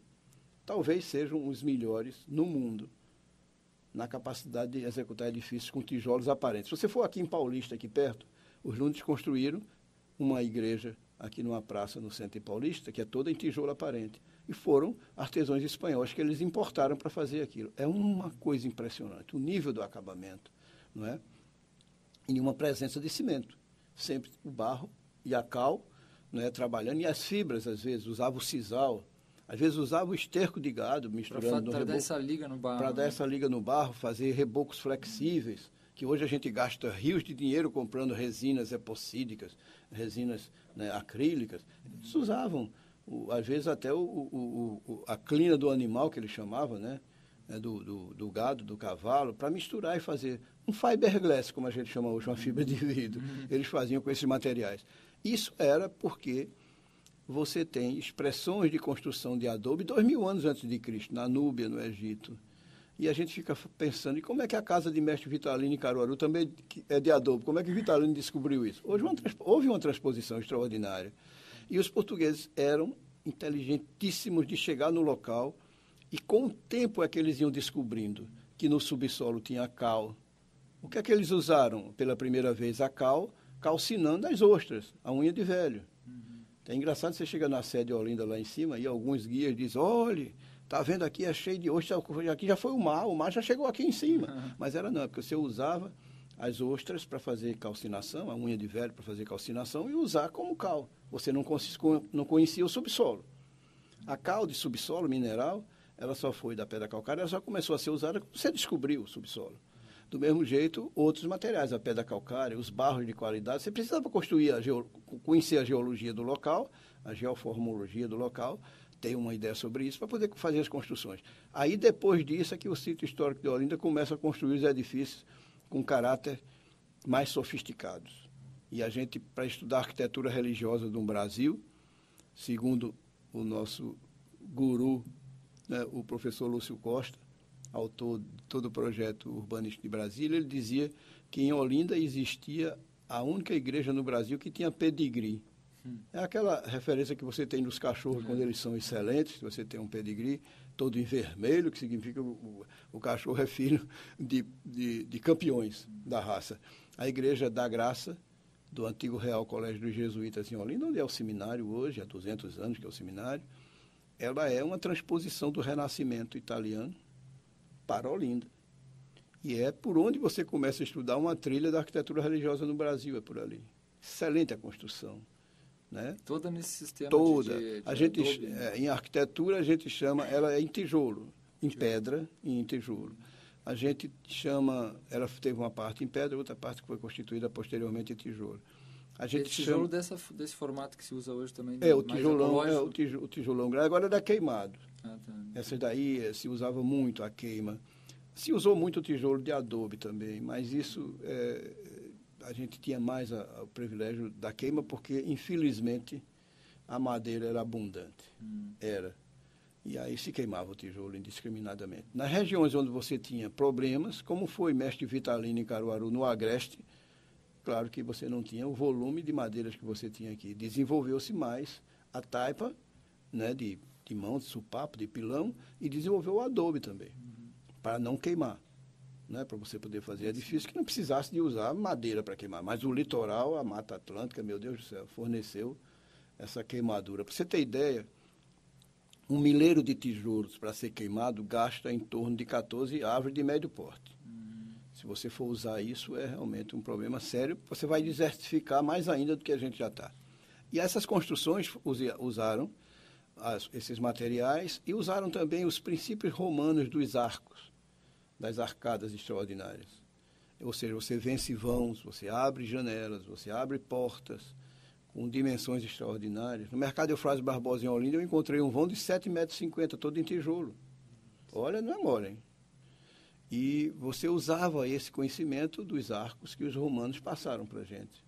Talvez sejam os melhores no mundo na capacidade de executar edifícios com tijolos aparentes. Se você for aqui em Paulista, aqui perto, os Lundes construíram uma igreja aqui numa praça no centro de Paulista, que é toda em tijolo aparente. E foram artesãos espanhóis que eles importaram para fazer aquilo. É uma coisa impressionante, o nível do acabamento, não é? E uma presença de cimento. Sempre o barro e a cal, não é, trabalhando, e as fibras, às vezes, usava o sisal, às vezes usava o esterco de gado, misturando no reboco. Para dar essa liga no barro. Para dar essa liga no barro, fazer rebocos flexíveis, que hoje a gente gasta rios de dinheiro comprando resinas epocídicas, resinas, né, acrílicas. Eles usavam, às vezes, até a clina do animal, que eles chamavam, né? né, do gado, do cavalo, para misturar e fazer um fiberglass, como a gente chama hoje, uma fibra de vidro. Eles faziam com esses materiais. Isso era porque você tem expressões de construção de adobe 2000 anos antes de Cristo, na Núbia, no Egito. E a gente fica pensando, e como é que a casa de mestre Vitalino em Caruaru também é de adobe? Como é que Vitalino descobriu isso? Houve uma transposição extraordinária. E os portugueses eram inteligentíssimos de chegar no local, e com o tempo é que eles iam descobrindo que no subsolo tinha cal. O que é que eles usaram pela primeira vez? A cal, calcinando as ostras, a unha de velho. É engraçado, você chega na sede de Olinda lá em cima e alguns guias dizem, olha, tá vendo aqui, é cheio de ostras, aqui já foi o mar já chegou aqui em cima. Mas era não, porque você usava as ostras para fazer calcinação, a unha de velho para fazer calcinação e usar como cal. Você não conhecia o subsolo. A cal de subsolo mineral, ela só foi da pedra calcária, ela só começou a ser usada quando você descobriu o subsolo. Do mesmo jeito, outros materiais, a pedra calcária, os barros de qualidade, você precisava conhecer a geologia do local, a geoformologia do local, ter uma ideia sobre isso para poder fazer as construções. Aí, depois disso, é que o sítio histórico de Olinda começa a construir os edifícios com caráter mais sofisticados. E a gente, para estudar a arquitetura religiosa do Brasil, segundo o nosso guru, né, o professor Lúcio Costa, autor de todo o projeto urbanístico de Brasília, ele dizia que em Olinda existia a única igreja no Brasil que tinha pedigree. É aquela referência que você tem nos cachorros quando eles são excelentes, você tem um pedigree todo em vermelho, que significa o cachorro é filho de campeões da raça. A Igreja da Graça, do antigo Real Colégio dos Jesuítas em Olinda, onde é o seminário hoje, há 200 anos que é o seminário, ela é uma transposição do Renascimento italiano para Olinda. E é por onde você começa a estudar uma trilha da arquitetura religiosa no Brasil, é por ali. Excelente a construção. Né? Toda nesse sistema toda. de a gente, adobe, né? Em arquitetura a gente chama, ela é em tijolo, em pedra e em tijolo. A gente chama, ela teve uma parte em pedra, outra parte que foi constituída posteriormente em tijolo. A gente tijolo desse formato que se usa hoje também. O tijolão, o tijolão. Agora era queimado. Tá. Essas daí se usava muito a queima. Se usou muito o tijolo de adobe também, mas isso a gente tinha mais o privilégio da queima porque, infelizmente, a madeira era abundante. Era. E aí se queimava o tijolo indiscriminadamente. Nas regiões onde você tinha problemas, como foi mestre Vitalino em Caruaru, no Agreste, claro que você não tinha o volume de madeiras que você tinha aqui. Desenvolveu-se mais a taipa, né, de mão, de supapo, de pilão, e desenvolveu o adobe também, para não queimar, né, para você poder fazer edifícios que não precisasse de usar madeira para queimar. Mas o litoral, a Mata Atlântica, meu Deus do céu, forneceu essa queimadura. Para você ter ideia, um milheiro de tijolos para ser queimado gasta em torno de 14 árvores de médio porte. Se você for usar isso, é realmente um problema sério. Você vai desertificar mais ainda do que a gente já está. E essas construções usaram esses materiais e usaram também os princípios romanos dos arcos, das arcadas extraordinárias. Ou seja, você vence vãos, você abre janelas, você abre portas com dimensões extraordinárias. No mercado Eufrásio Barbosa, em Olinda, eu encontrei um vão de 7,50 metros, todo em tijolo. Olha, não é mole, hein? E você usava esse conhecimento dos arcos que os romanos passaram para a gente.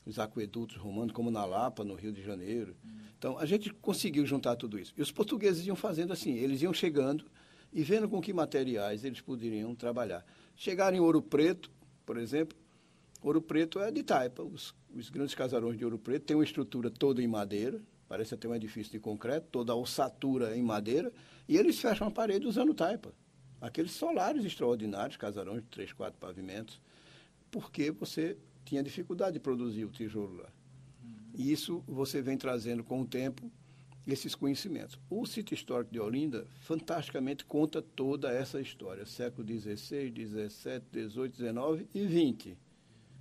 Os aquedutos romanos, como na Lapa, no Rio de Janeiro. Então, a gente conseguiu juntar tudo isso. E os portugueses iam fazendo assim, eles iam chegando e vendo com que materiais eles poderiam trabalhar. Chegaram em Ouro Preto, por exemplo. Ouro Preto é de taipa. Os grandes casarões de Ouro Preto têm uma estrutura toda em madeira, parece até um edifício de concreto, toda a ossatura em madeira, e eles fecham a parede usando taipa. Aqueles solários extraordinários, casarões de 3, 4 pavimentos, porque você tinha dificuldade de produzir o tijolo lá. E isso você vem trazendo com o tempo esses conhecimentos. O sítio histórico de Olinda, fantasticamente, conta toda essa história, século XVI, XVII, XVIII, XIX e XX.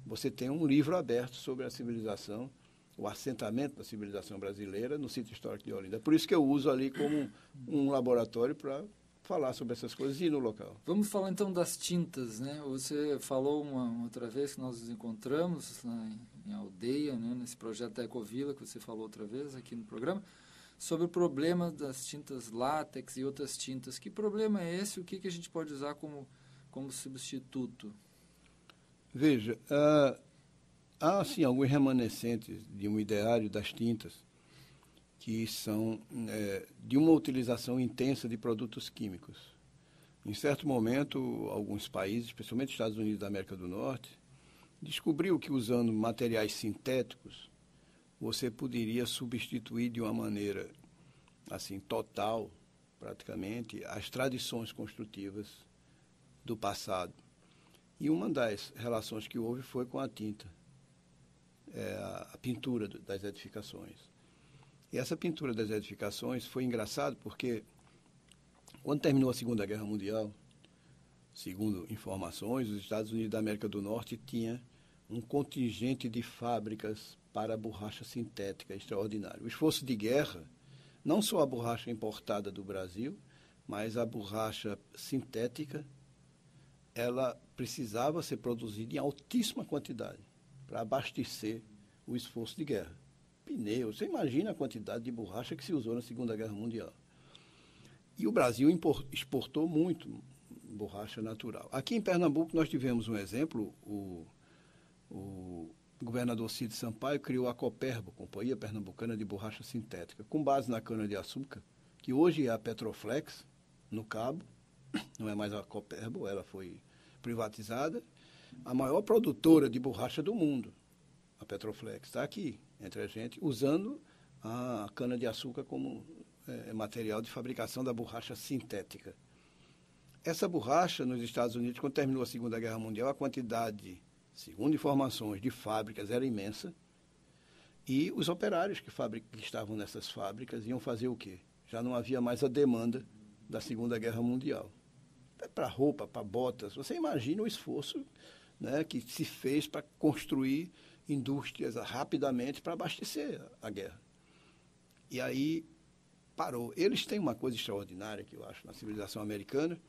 Você tem um livro aberto sobre a civilização, o assentamento da civilização brasileira no sítio histórico de Olinda. Por isso que eu uso ali como um laboratório para falar sobre essas coisas e ir no local. Vamos falar então das tintas, né? Você falou uma outra vez que nós nos encontramos lá em Aldeia, né? Nesse projeto da Ecovila que você falou outra vez aqui no programa, sobre o problema das tintas látex e outras tintas. Que problema é esse? O que a gente pode usar como substituto? Veja, há sim alguns remanescentes de um ideário das tintas que são de uma utilização intensa de produtos químicos. Em certo momento, alguns países, especialmente Estados Unidos da América do Norte, descobriu que usando materiais sintéticos, você poderia substituir de uma maneira assim total, praticamente, as tradições construtivas do passado. E uma das relações que houve foi com a tinta, a pintura das edificações. E essa pintura das edificações foi engraçado porque, quando terminou a Segunda Guerra Mundial, segundo informações, os Estados Unidos da América do Norte tinha um contingente de fábricas para a borracha sintética extraordinário. O esforço de guerra, não só a borracha importada do Brasil, mas a borracha sintética, ela precisava ser produzida em altíssima quantidade para abastecer o esforço de guerra. Pneus, você imagina a quantidade de borracha que se usou na Segunda Guerra Mundial. E o Brasil exportou muito borracha natural. Aqui em Pernambuco nós tivemos um exemplo, o governador Cid Sampaio criou a Coperbo, Companhia Pernambucana de Borracha Sintética, com base na cana-de-açúcar, que hoje é a Petroflex, no Cabo, não é mais a Coperbo, ela foi privatizada, a maior produtora de borracha do mundo. A Petroflex está aqui entre a gente, usando a cana-de-açúcar como material de fabricação da borracha sintética. Essa borracha, nos Estados Unidos, quando terminou a Segunda Guerra Mundial, a quantidade, segundo informações, de fábricas era imensa, e os operários que estavam nessas fábricas iam fazer o quê? Já não havia mais a demanda da Segunda Guerra Mundial. Para roupa, para botas, você imagina o esforço, né, que se fez para construir indústrias rapidamente para abastecer a guerra. E aí parou. Eles têm uma coisa extraordinária, que eu acho, na civilização americana,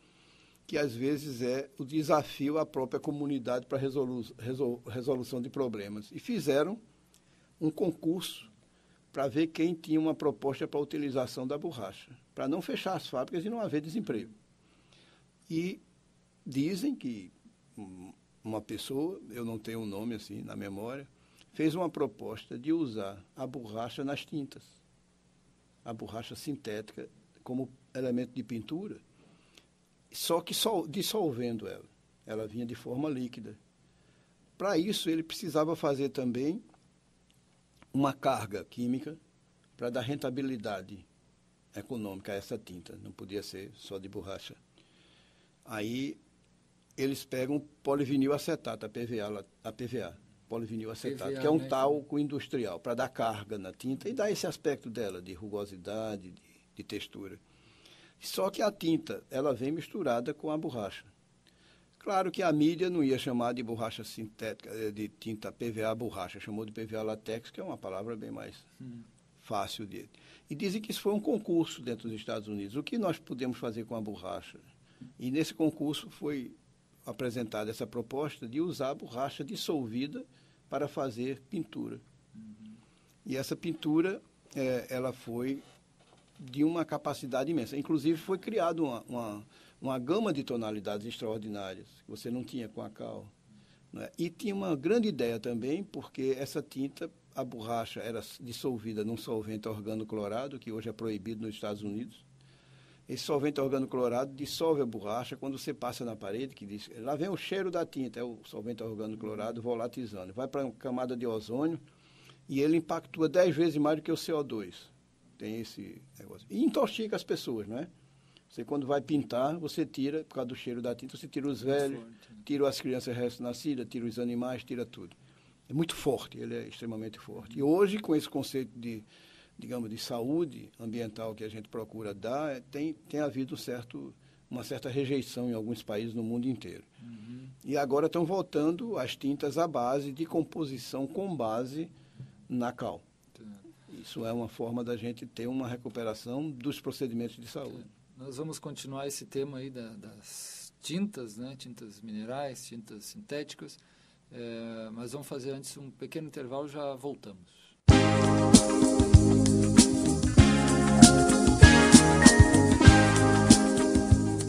que às vezes é o desafio à própria comunidade para resolução de problemas. E fizeram um concurso para ver quem tinha uma proposta para a utilização da borracha, para não fechar as fábricas e não haver desemprego. E dizem que uma pessoa, eu não tenho um nome assim na memória, fez uma proposta de usar a borracha nas tintas, a borracha sintética como elemento de pintura, só que dissolvendo ela. Ela vinha de forma líquida. Para isso, ele precisava fazer também uma carga química para dar rentabilidade econômica a essa tinta. Não podia ser só de borracha. Aí eles pegam polivinil acetato, a PVA, polivinil acetato, PVA, que é um talco industrial, para dar carga na tinta e dar esse aspecto dela, de rugosidade, de textura. Só que a tinta, ela vem misturada com a borracha. Claro que a mídia não ia chamar de borracha sintética, de tinta PVA borracha, chamou de PVA latex, que é uma palavra bem mais fácil de... E dizem que isso foi um concurso dentro dos Estados Unidos. O que nós podemos fazer com a borracha? E nesse concurso foi apresentada essa proposta de usar a borracha dissolvida para fazer pintura. E essa pintura, ela foi de uma capacidade imensa. Inclusive, foi criada uma gama de tonalidades extraordinárias, que você não tinha com a cal. Né? E tinha uma grande ideia também, porque essa tinta, a borracha era dissolvida num solvente organoclorado, que hoje é proibido nos Estados Unidos. Esse solvente organoclorado dissolve a borracha quando você passa na parede, que diz, lá vem o cheiro da tinta, é o solvente organoclorado volatizando. Vai para uma camada de ozônio e ele impactua 10 vezes mais do que o CO2. Tem esse negócio. E intoxica as pessoas, não é? Você, quando vai pintar, você tira, por causa do cheiro da tinta, você tira os velhos, tira as crianças recém-nascidas, tira os animais, tira tudo. É muito forte, ele é extremamente forte. E hoje, com esse conceito de, digamos, de saúde ambiental que a gente procura dar, tem havido uma certa rejeição em alguns países no mundo inteiro. E agora estão voltando as tintas à base de composição com base na cal. Isso é uma forma da gente ter uma recuperação dos procedimentos de saúde. Nós vamos continuar esse tema aí das tintas, né? Tintas minerais, tintas sintéticas, mas vamos fazer antes um pequeno intervalo, já voltamos.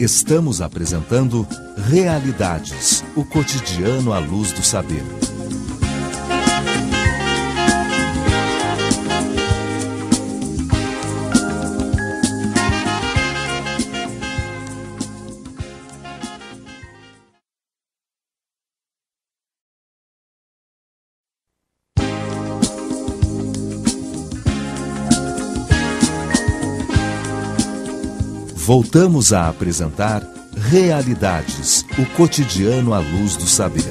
Estamos apresentando Realidades, o cotidiano à luz do saber. Voltamos a apresentar Realidades, o cotidiano à luz do saber.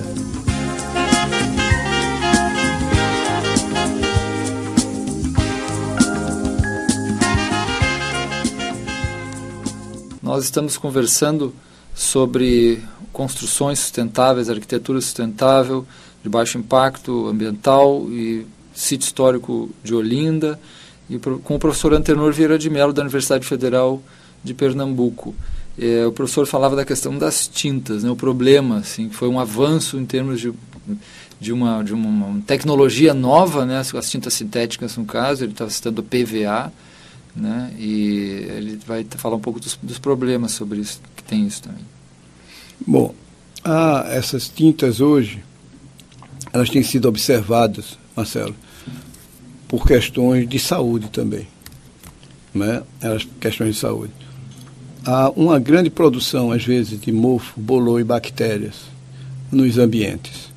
Nós estamos conversando sobre construções sustentáveis, arquitetura sustentável, de baixo impacto ambiental e sítio histórico de Olinda, e com o professor Antenor Vieira de Mello, da Universidade Federal de Pernambuco. O professor falava da questão das tintas, né? O problema, assim, foi um avanço em termos de uma tecnologia nova, né? As tintas sintéticas, no caso, ele estava citando o PVA, né? E ele vai falar um pouco dos problemas sobre isso, que tem isso também. Bom, essas tintas hoje, elas têm sido observadas, Marcelo, por questões de saúde também, né? Questões de saúde. Há uma grande produção, às vezes, de mofo, bolor e bactérias nos ambientes.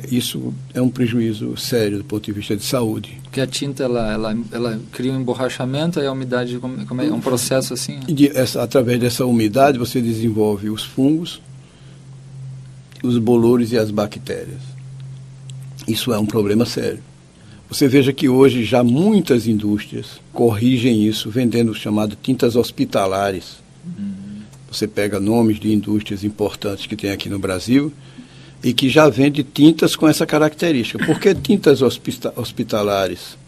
Isso é um prejuízo sério do ponto de vista de saúde. Porque a tinta, ela cria um emborrachamento, aí a umidade é um processo assim? Através dessa umidade, você desenvolve os fungos, os bolores e as bactérias. Isso é um problema sério. Você veja que hoje já muitas indústrias corrigem isso, vendendo o chamado tintas hospitalares. Você pega nomes de indústrias importantes que tem aqui no Brasil e que já vende tintas com essa característica. Por que tintas hospitalares?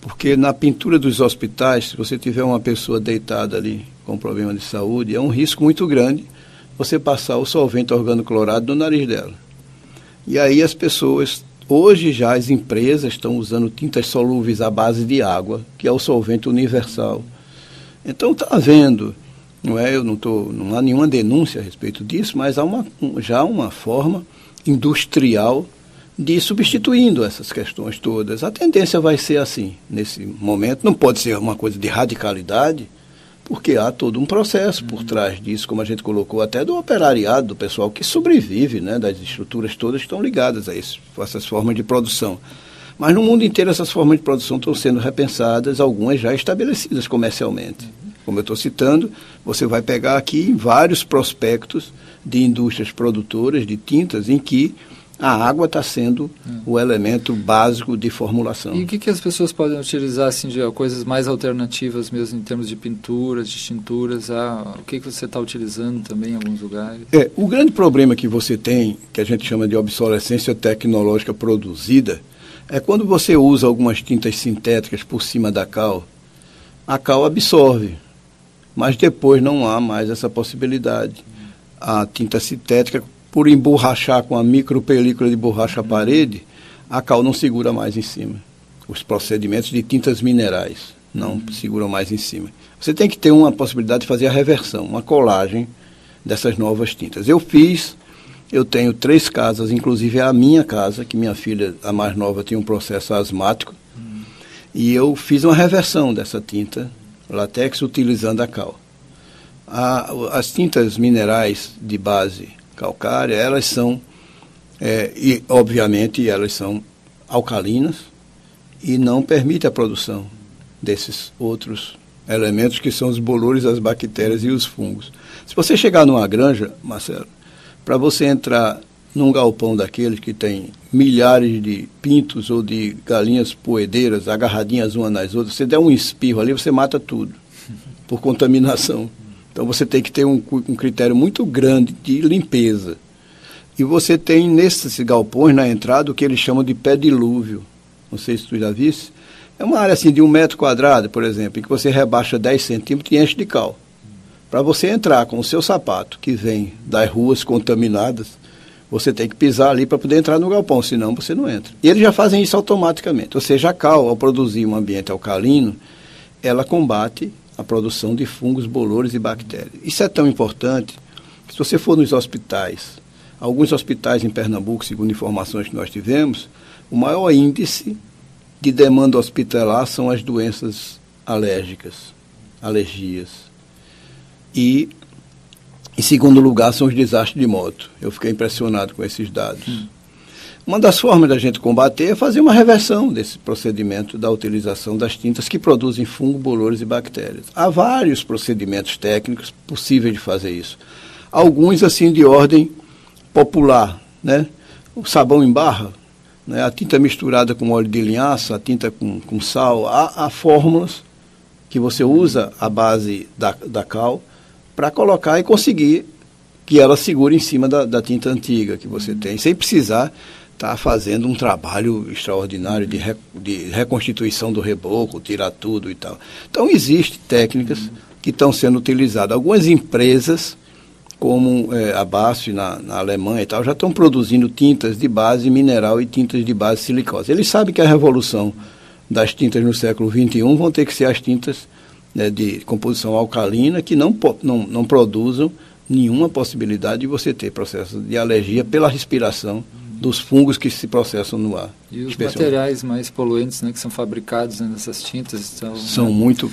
Porque na pintura dos hospitais, se você tiver uma pessoa deitada ali com problema de saúde, é um risco muito grande você passar o solvente organoclorado no nariz dela. E aí as pessoas... Hoje já as empresas estão usando tintas solúveis à base de água, que é o solvente universal. Então está havendo, não há nenhuma denúncia a respeito disso, mas há já uma forma industrial de ir substituindo essas questões todas. A tendência vai ser assim, nesse momento. Não pode ser uma coisa de radicalidade, porque há todo um processo por trás disso, como a gente colocou, até do operariado, do pessoal que sobrevive, né, das estruturas todas que estão ligadas a essas formas de produção. Mas no mundo inteiro essas formas de produção estão sendo repensadas, algumas já estabelecidas comercialmente. Como eu estou citando, você vai pegar aqui vários prospectos de indústrias produtoras de tintas em que a água está sendo o elemento básico de formulação. E o que as pessoas podem utilizar, assim, de coisas mais alternativas mesmo em termos de pinturas, de tinturas? O que você está utilizando também em alguns lugares? O grande problema que você tem, que a gente chama de obsolescência tecnológica produzida, é quando você usa algumas tintas sintéticas por cima da cal, a cal absorve, mas depois não há mais essa possibilidade. A tinta sintética, por emborrachar com a micropelícula de borracha à parede, a cal não segura mais em cima. Os procedimentos de tintas minerais não seguram mais em cima. Você tem que ter uma possibilidade de fazer a reversão, uma colagem dessas novas tintas. Eu tenho 3 casas, inclusive a minha casa, que minha filha, a mais nova, tinha um processo asmático, e eu fiz uma reversão dessa tinta látex utilizando a cal. As tintas minerais de base calcária, elas são, obviamente, elas são alcalinas e não permitem a produção desses outros elementos que são os bolores, as bactérias e os fungos. Se você chegar numa granja, Marcelo, para você entrar num galpão daqueles que tem milhares de pintos ou de galinhas poedeiras agarradinhas umas nas outras, você der um espirro ali, você mata tudo, por contaminação. Então você tem que ter um critério muito grande de limpeza. E você tem nesses galpões, na entrada, o que eles chamam de pé dilúvio. Não sei se tu já viste. É uma área assim de 1 metro quadrado, por exemplo, em que você rebaixa 10 centímetros e enche de cal. Para você entrar com o seu sapato, que vem das ruas contaminadas, você tem que pisar ali para poder entrar no galpão, senão você não entra. E eles já fazem isso automaticamente. Ou seja, a cal, ao produzir um ambiente alcalino, ela combate a produção de fungos, bolores e bactérias. Isso é tão importante que, se você for nos hospitais, alguns hospitais em Pernambuco, segundo informações que nós tivemos, o maior índice de demanda hospitalar são as doenças alérgicas, alergias. E, em segundo lugar, são os desastres de moto. Eu fiquei impressionado com esses dados. Uma das formas da gente combater é fazer uma reversão desse procedimento da utilização das tintas que produzem fungo, bolores e bactérias. Há vários procedimentos técnicos possíveis de fazer isso. Alguns, assim, de ordem popular, né? O sabão em barra, né? A tinta misturada com óleo de linhaça, a tinta com sal. Há fórmulas que você usa a base da cal para colocar e conseguir que ela segure em cima da tinta antiga que você tem, sem precisar estar fazendo um trabalho extraordinário de reconstituição do reboco, tirar tudo e tal. Então, existem técnicas que estão sendo utilizadas. Algumas empresas, como a BASF na Alemanha e tal, já estão produzindo tintas de base mineral e tintas de base silicose. Eles sabem que a revolução das tintas no século XXI vão ter que ser as tintas, né, de composição alcalina, que não produzam nenhuma possibilidade de você ter processo de alergia pela respiração dos fungos que se processam no ar. E os materiais mais poluentes, né, que são fabricados nessas tintas? Então, são, né, muito...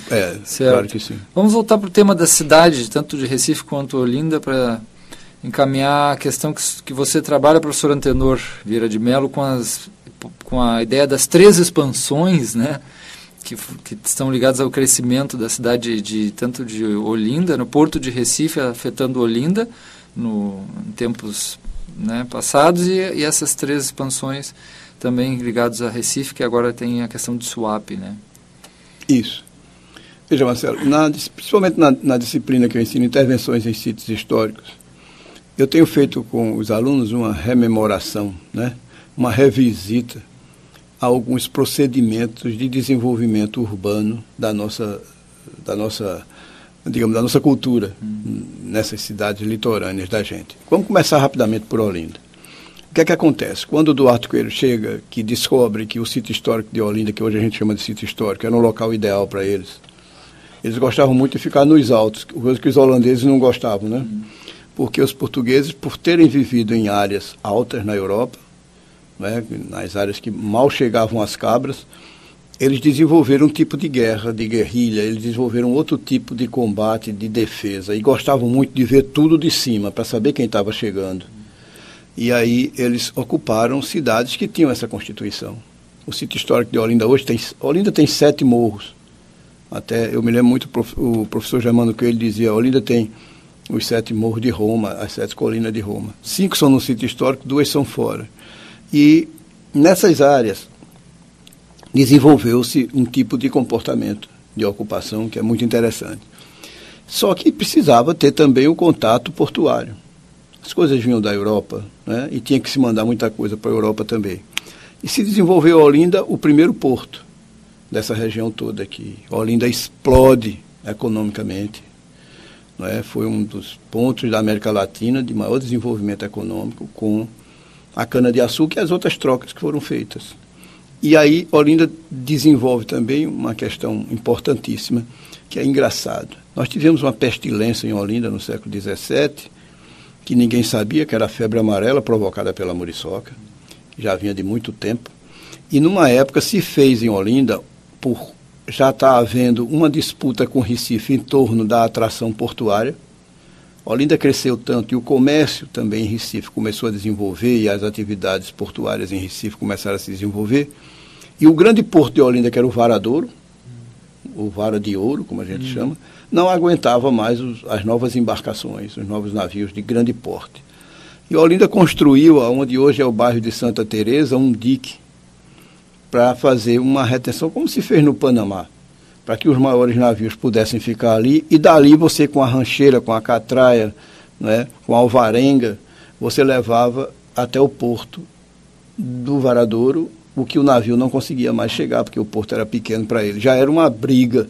claro que sim. Vamos voltar para o tema da cidade, tanto de Recife quanto Olinda, para encaminhar a questão que você trabalha, professor Antenor Vieira de Mello, com a ideia das 3 expansões, né, que estão ligadas ao crescimento da cidade tanto de Olinda, no Porto de Recife, afetando Olinda, em tempos, né, passados, e essas 3 expansões também ligadas a Recife, que agora tem a questão de swap, né? Isso. Veja, Marcelo, principalmente na disciplina que eu ensino, intervenções em sítios históricos, eu tenho feito com os alunos uma rememoração, né, uma revisita a alguns procedimentos de desenvolvimento urbano da nossa cultura, nessas cidades litorâneas da gente. Vamos começar rapidamente por Olinda. O que é que acontece? Quando o Duarte Coelho chega, que descobre que o sítio histórico de Olinda, que hoje a gente chama de sítio histórico, era um local ideal para eles, eles gostavam muito de ficar nos altos, coisa que os holandeses não gostavam, né? Porque os portugueses, por terem vivido em áreas altas na Europa, né, nas áreas que mal chegavam as cabras, eles desenvolveram um tipo de guerra, de guerrilha, eles desenvolveram outro tipo de combate, de defesa, e gostavam muito de ver tudo de cima, para saber quem estava chegando. E aí eles ocuparam cidades que tinham essa constituição. O sítio histórico de Olinda hoje Olinda tem 7 morros. Até eu me lembro muito, o professor Germano Coelho dizia, Olinda tem os 7 morros de Roma, as 7 colinas de Roma. 5 são no sítio histórico, 2 são fora. E nessas áreas desenvolveu-se um tipo de comportamento de ocupação que é muito interessante. Só que precisava ter também um contato portuário. As coisas vinham da Europa, né, e tinha que se mandar muita coisa para a Europa também. E se desenvolveu Olinda, o primeiro porto dessa região toda aqui. Olinda explode economicamente. Né, foi um dos pontos da América Latina de maior desenvolvimento econômico, com a cana-de-açúcar e as outras trocas que foram feitas. E aí Olinda desenvolve também uma questão importantíssima, que é engraçado. Nós tivemos uma pestilência em Olinda no século XVII, que ninguém sabia, que era a febre amarela provocada pela muriçoca, que já vinha de muito tempo. E numa época se fez em Olinda, por já está havendo uma disputa com Recife em torno da atração portuária. Olinda cresceu tanto e o comércio também em Recife começou a desenvolver e as atividades portuárias em Recife começaram a se desenvolver. E o grande porto de Olinda, que era o Varadouro, o Vara de Ouro, como a gente chama, não aguentava mais as novas embarcações, os novos navios de grande porte. E Olinda construiu, onde hoje é o bairro de Santa Teresa, um dique para fazer uma retenção, como se fez no Panamá, para que os maiores navios pudessem ficar ali, e dali você, com a rancheira, com a catraia, né, com a alvarenga, você levava até o porto do Varadouro, o que o navio não conseguia mais chegar, porque o porto era pequeno para ele. Já era uma briga,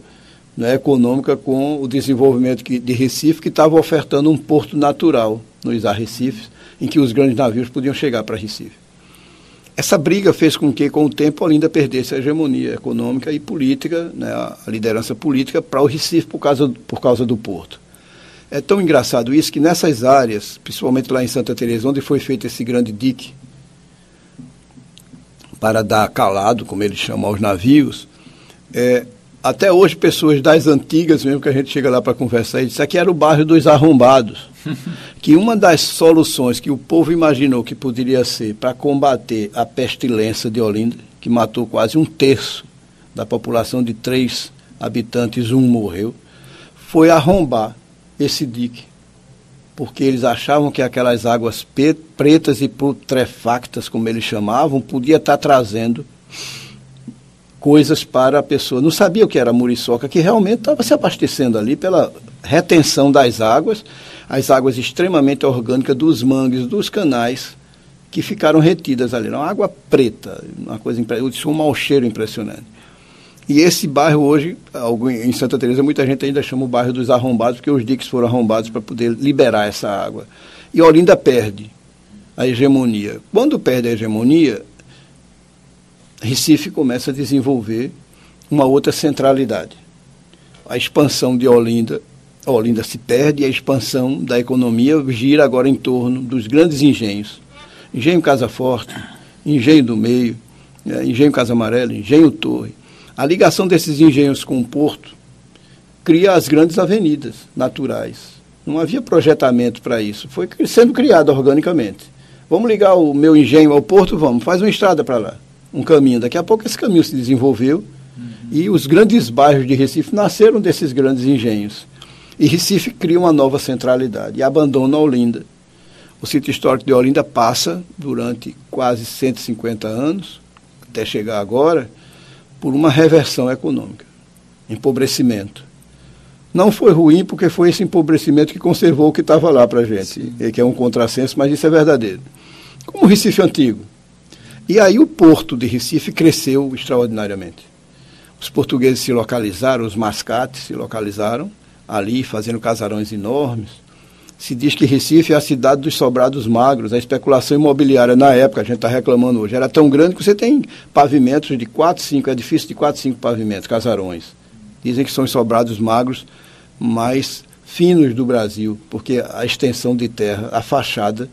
né, econômica com o desenvolvimento de Recife, que estava ofertando um porto natural nos arrecifes, em que os grandes navios podiam chegar para Recife. Essa briga fez com que, com o tempo, Olinda perdesse a hegemonia econômica e política, né, a liderança política, para o Recife por causa do porto. É tão engraçado isso que nessas áreas, principalmente lá em Santa Teresa, onde foi feito esse grande dique para dar calado, como eles chamam, aos navios, até hoje pessoas das antigas, mesmo que a gente chega lá para conversar, dizem que aqui era o bairro dos arrombados, que uma das soluções que o povo imaginou que poderia ser para combater a pestilência de Olinda, que matou quase 1/3 da população de 3 habitantes, 1 morreu, foi arrombar esse dique, porque eles achavam que aquelas águas pretas e putrefactas, como eles chamavam, podia estar trazendo coisas para a pessoa. Não sabia o que era a muriçoca, que realmente estava se abastecendo ali pela retenção das águas, as águas extremamente orgânicas dos mangues, dos canais, que ficaram retidas ali. Uma água preta, uma coisa impressionante, um mau cheiro impressionante. E esse bairro hoje, em Santa Teresa, muita gente ainda chama o bairro dos arrombados, porque os diques foram arrombados para poder liberar essa água. E Olinda perde a hegemonia. Quando perde a hegemonia, Recife começa a desenvolver uma outra centralidade. A expansão de Olinda se perde e a expansão da economia gira agora em torno dos grandes engenhos. Engenho Casa Forte, Engenho do Meio, Engenho Casa Amarela, Engenho Torre. A ligação desses engenhos com o porto cria as grandes avenidas naturais. Não havia projetamento para isso. Foi sendo criado organicamente. Vamos ligar o meu engenho ao porto? Vamos. Faz uma estrada para lá. Um caminho. Daqui a pouco esse caminho se desenvolveu e os grandes bairros de Recife nasceram desses grandes engenhos. E Recife cria uma nova centralidade e abandona Olinda. O sítio histórico de Olinda passa durante quase 150 anos, até chegar agora, por uma reversão econômica, empobrecimento. Não foi ruim porque foi esse empobrecimento que conservou o que estava lá para a gente, que é um contrassenso, mas isso é verdadeiro. Como o Recife antigo. E aí o porto de Recife cresceu extraordinariamente. Os portugueses se localizaram, os mascates se localizaram ali, fazendo casarões enormes. Se diz que Recife é a cidade dos sobrados magros. A especulação imobiliária na época, a gente está reclamando hoje, era tão grande que você tem pavimentos de 4, 5, edifícios de 4, 5 pavimentos, casarões. Dizem que são os sobrados magros mais finos do Brasil, porque a extensão de terra, a fachada,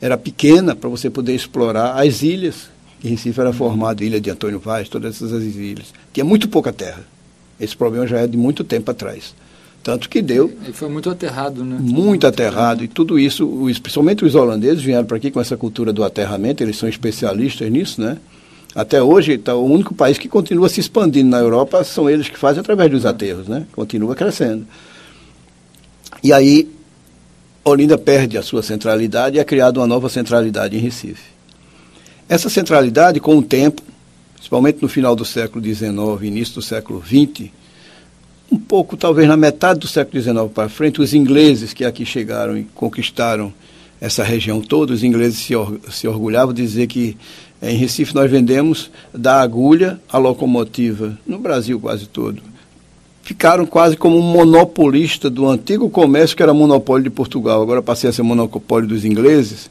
era pequena para você poder explorar as ilhas, que Recife era formado, Ilha de Antônio Vaz, todas essas ilhas. Tinha muito pouca terra. Esse problema já é de muito tempo atrás. Tanto que deu... E foi muito aterrado, né? Muito aterrado. E tudo isso, principalmente os holandeses vieram para aqui com essa cultura do aterramento, eles são especialistas nisso, né? Até hoje, o único país que continua se expandindo na Europa são eles que fazem através dos aterros, né? Continua crescendo. E aí, Olinda perde a sua centralidade e é criada uma nova centralidade em Recife. Essa centralidade, com o tempo, principalmente no final do século XIX, início do século XX, um pouco, talvez na metade do século XIX para frente, os ingleses que aqui chegaram e conquistaram essa região toda, os ingleses se orgulhavam de dizer que em Recife nós vendemos da agulha à locomotiva, no Brasil quase todo. Ficaram quase como um monopolista do antigo comércio que era monopólio de Portugal, agora passei a ser monopólio dos ingleses,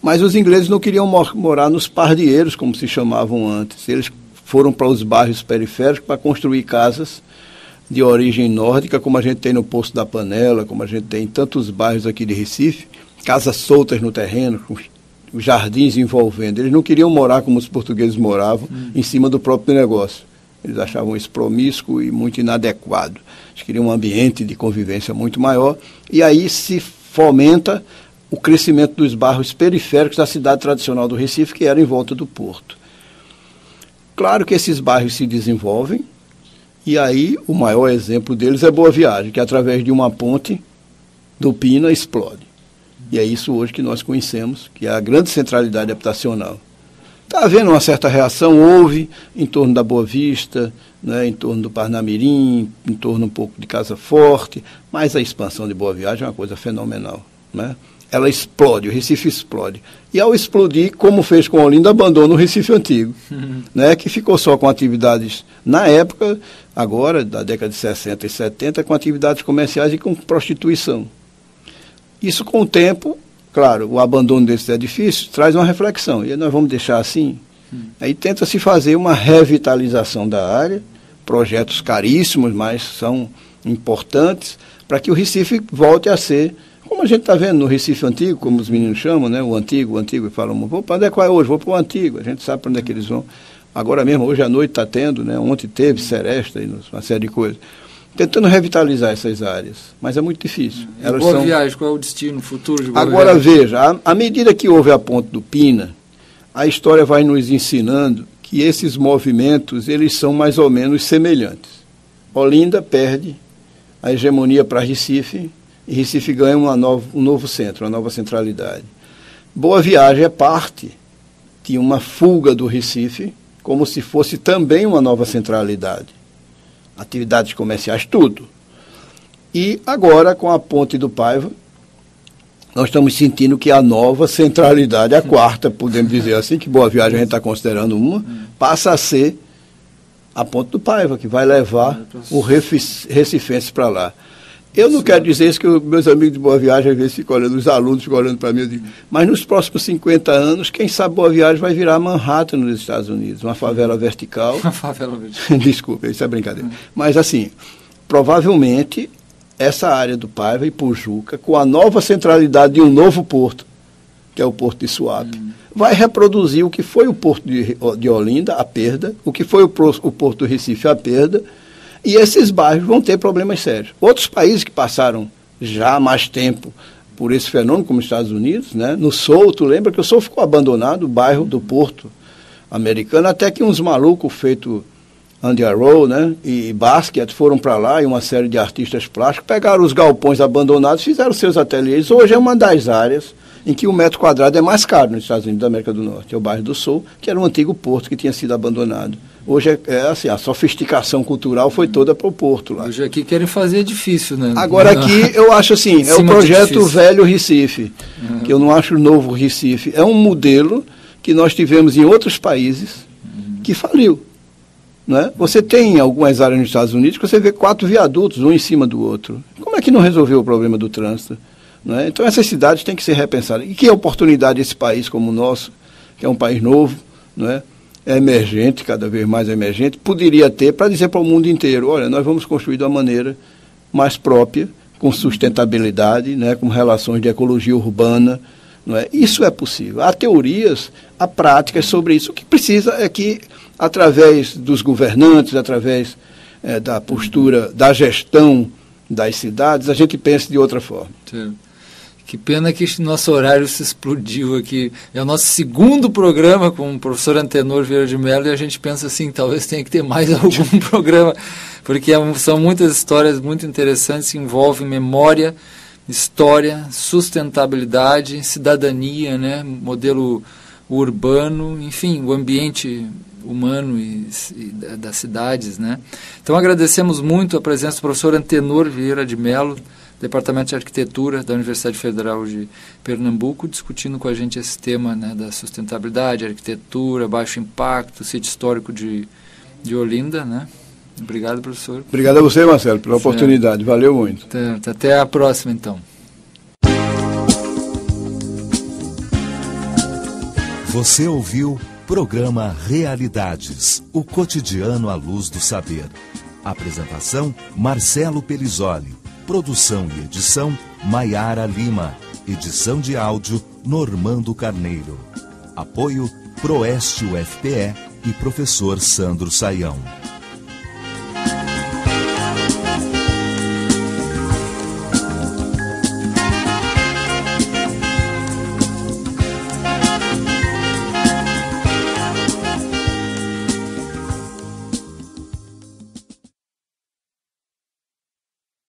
mas os ingleses não queriam morar nos pardieiros, como se chamavam antes. Eles foram para os bairros periféricos para construir casas de origem nórdica, como a gente tem no Poço da Panela, como a gente tem em tantos bairros aqui de Recife, casas soltas no terreno, com os jardins envolvendo. Eles não queriam morar como os portugueses moravam, em cima do próprio negócio. Eles achavam isso promíscuo e muito inadequado. Eles queriam um ambiente de convivência muito maior, e aí se fomenta o crescimento dos bairros periféricos da cidade tradicional do Recife, que era em volta do porto. Claro que esses bairros se desenvolvem, e aí o maior exemplo deles é Boa Viagem, que através de uma ponte do Pina explode. E é isso hoje que nós conhecemos, que é a grande centralidade habitacional. Está havendo uma certa reação, houve, em torno da Boa Vista, né, em torno do Parnamirim, em torno um pouco de Casa Forte, mas a expansão de Boa Viagem é uma coisa fenomenal, né? Ela explode, o Recife explode. E ao explodir, como fez com Olinda, abandona o Recife antigo, né, que ficou só com atividades, na época, agora, da década de 60 e 70, com atividades comerciais e com prostituição. Isso, com o tempo, claro, o abandono desses edifícios traz uma reflexão. E nós vamos deixar assim? Aí tenta-se fazer uma revitalização da área, projetos caríssimos, mas são importantes, para que o Recife volte a ser, como a gente está vendo no Recife Antigo, como os meninos chamam, né? O antigo, e falam, vou para onde é que vai hoje? Vou para o Antigo, a gente sabe para onde é que eles vão. Agora mesmo, hoje à noite está tendo, né? Ontem teve Seresta e uma série de coisas. Tentando revitalizar essas áreas, mas é muito difícil. Boa Viagem, qual é o destino futuro de Boa Agora Viagem? Veja, à medida que houve a ponte do Pina, a história vai nos ensinando que esses movimentos, eles são mais ou menos semelhantes. Olinda perde a hegemonia para Recife, e Recife ganha um novo centro, uma nova centralidade. Boa Viagem é parte de uma fuga do Recife, como se fosse também uma nova centralidade. Atividades comerciais, tudo. E agora, com a ponte do Paiva, nós estamos sentindo que a nova centralidade, a quarta, podemos dizer assim, que Boa Viagem a gente está considerando uma, passa a ser a ponte do Paiva, que vai levar o recifense para lá. Eu não quero dizer isso, que meus amigos de Boa Viagem às vezes ficam olhando, os alunos ficam olhando para mim, eu digo, mas nos próximos 50 anos, quem sabe Boa Viagem vai virar Manhattan nos Estados Unidos, uma favela vertical. Uma favela vertical. Desculpa, isso é brincadeira. Mas assim, provavelmente essa área do Paiva e Pujuca, com a nova centralidade de um novo porto, que é o Porto de Suape, vai reproduzir o que foi o Porto de Olinda, a perda, o que foi o Porto do Recife, a perda, e esses bairros vão ter problemas sérios. Outros países que passaram já há mais tempo por esse fenômeno, como os Estados Unidos, né? No Sul, tu lembra que o Sul ficou abandonado, o bairro do Porto americano, até que uns malucos feitos Andy Arrow, né? E Basquiat foram para lá, e uma série de artistas plásticos, pegaram os galpões abandonados, fizeram seus ateliês. Hoje é uma das áreas em que o metro quadrado é mais caro nos Estados Unidos da América do Norte. É o bairro do Sul, que era um antigo porto que tinha sido abandonado. Hoje é assim, a sofisticação cultural foi toda para o porto lá. Hoje aqui querem fazer difícil, né? Agora aqui eu acho assim, é o projeto Velho Recife, que eu não acho novo Recife. É um modelo que nós tivemos em outros países que faliu. Né? Você tem algumas áreas nos Estados Unidos que você vê 4 viadutos, um em cima do outro. Como é que não resolveu o problema do trânsito? Né? Então essas cidades têm que ser repensadas. E que oportunidade esse país como o nosso, que é um país novo, né? É emergente, cada vez mais emergente, poderia ter para dizer para o mundo inteiro, olha, nós vamos construir de uma maneira mais própria, com sustentabilidade, né, com relações de ecologia urbana. Não é? Isso é possível. Há teorias, há práticas sobre isso. O que precisa é que, através dos governantes, através da postura, da gestão das cidades, a gente pense de outra forma. Sim. Que pena que nosso horário se explodiu aqui. É o nosso segundo programa com o professor Antenor Vieira de Mello, e a gente pensa assim, talvez tenha que ter mais algum programa, porque são muitas histórias muito interessantes que envolvem memória, história, sustentabilidade, cidadania, né? Modelo urbano, enfim, o ambiente humano e das cidades, né? Então agradecemos muito a presença do professor Antenor Vieira de Mello, Departamento de Arquitetura da Universidade Federal de Pernambuco, discutindo com a gente esse tema, né, da sustentabilidade, arquitetura, baixo impacto, sítio histórico de Olinda, né? Obrigado, professor. Obrigado a você, Marcelo, pela oportunidade. Valeu muito. Até a próxima, então. Você ouviu Programa Realidades, o cotidiano à luz do saber. Apresentação, Marcelo Pelizoli. Produção e edição, Maiara Lima. Edição de áudio, Normando Carneiro. Apoio, Proeste UFPE e professor Sandro Saião.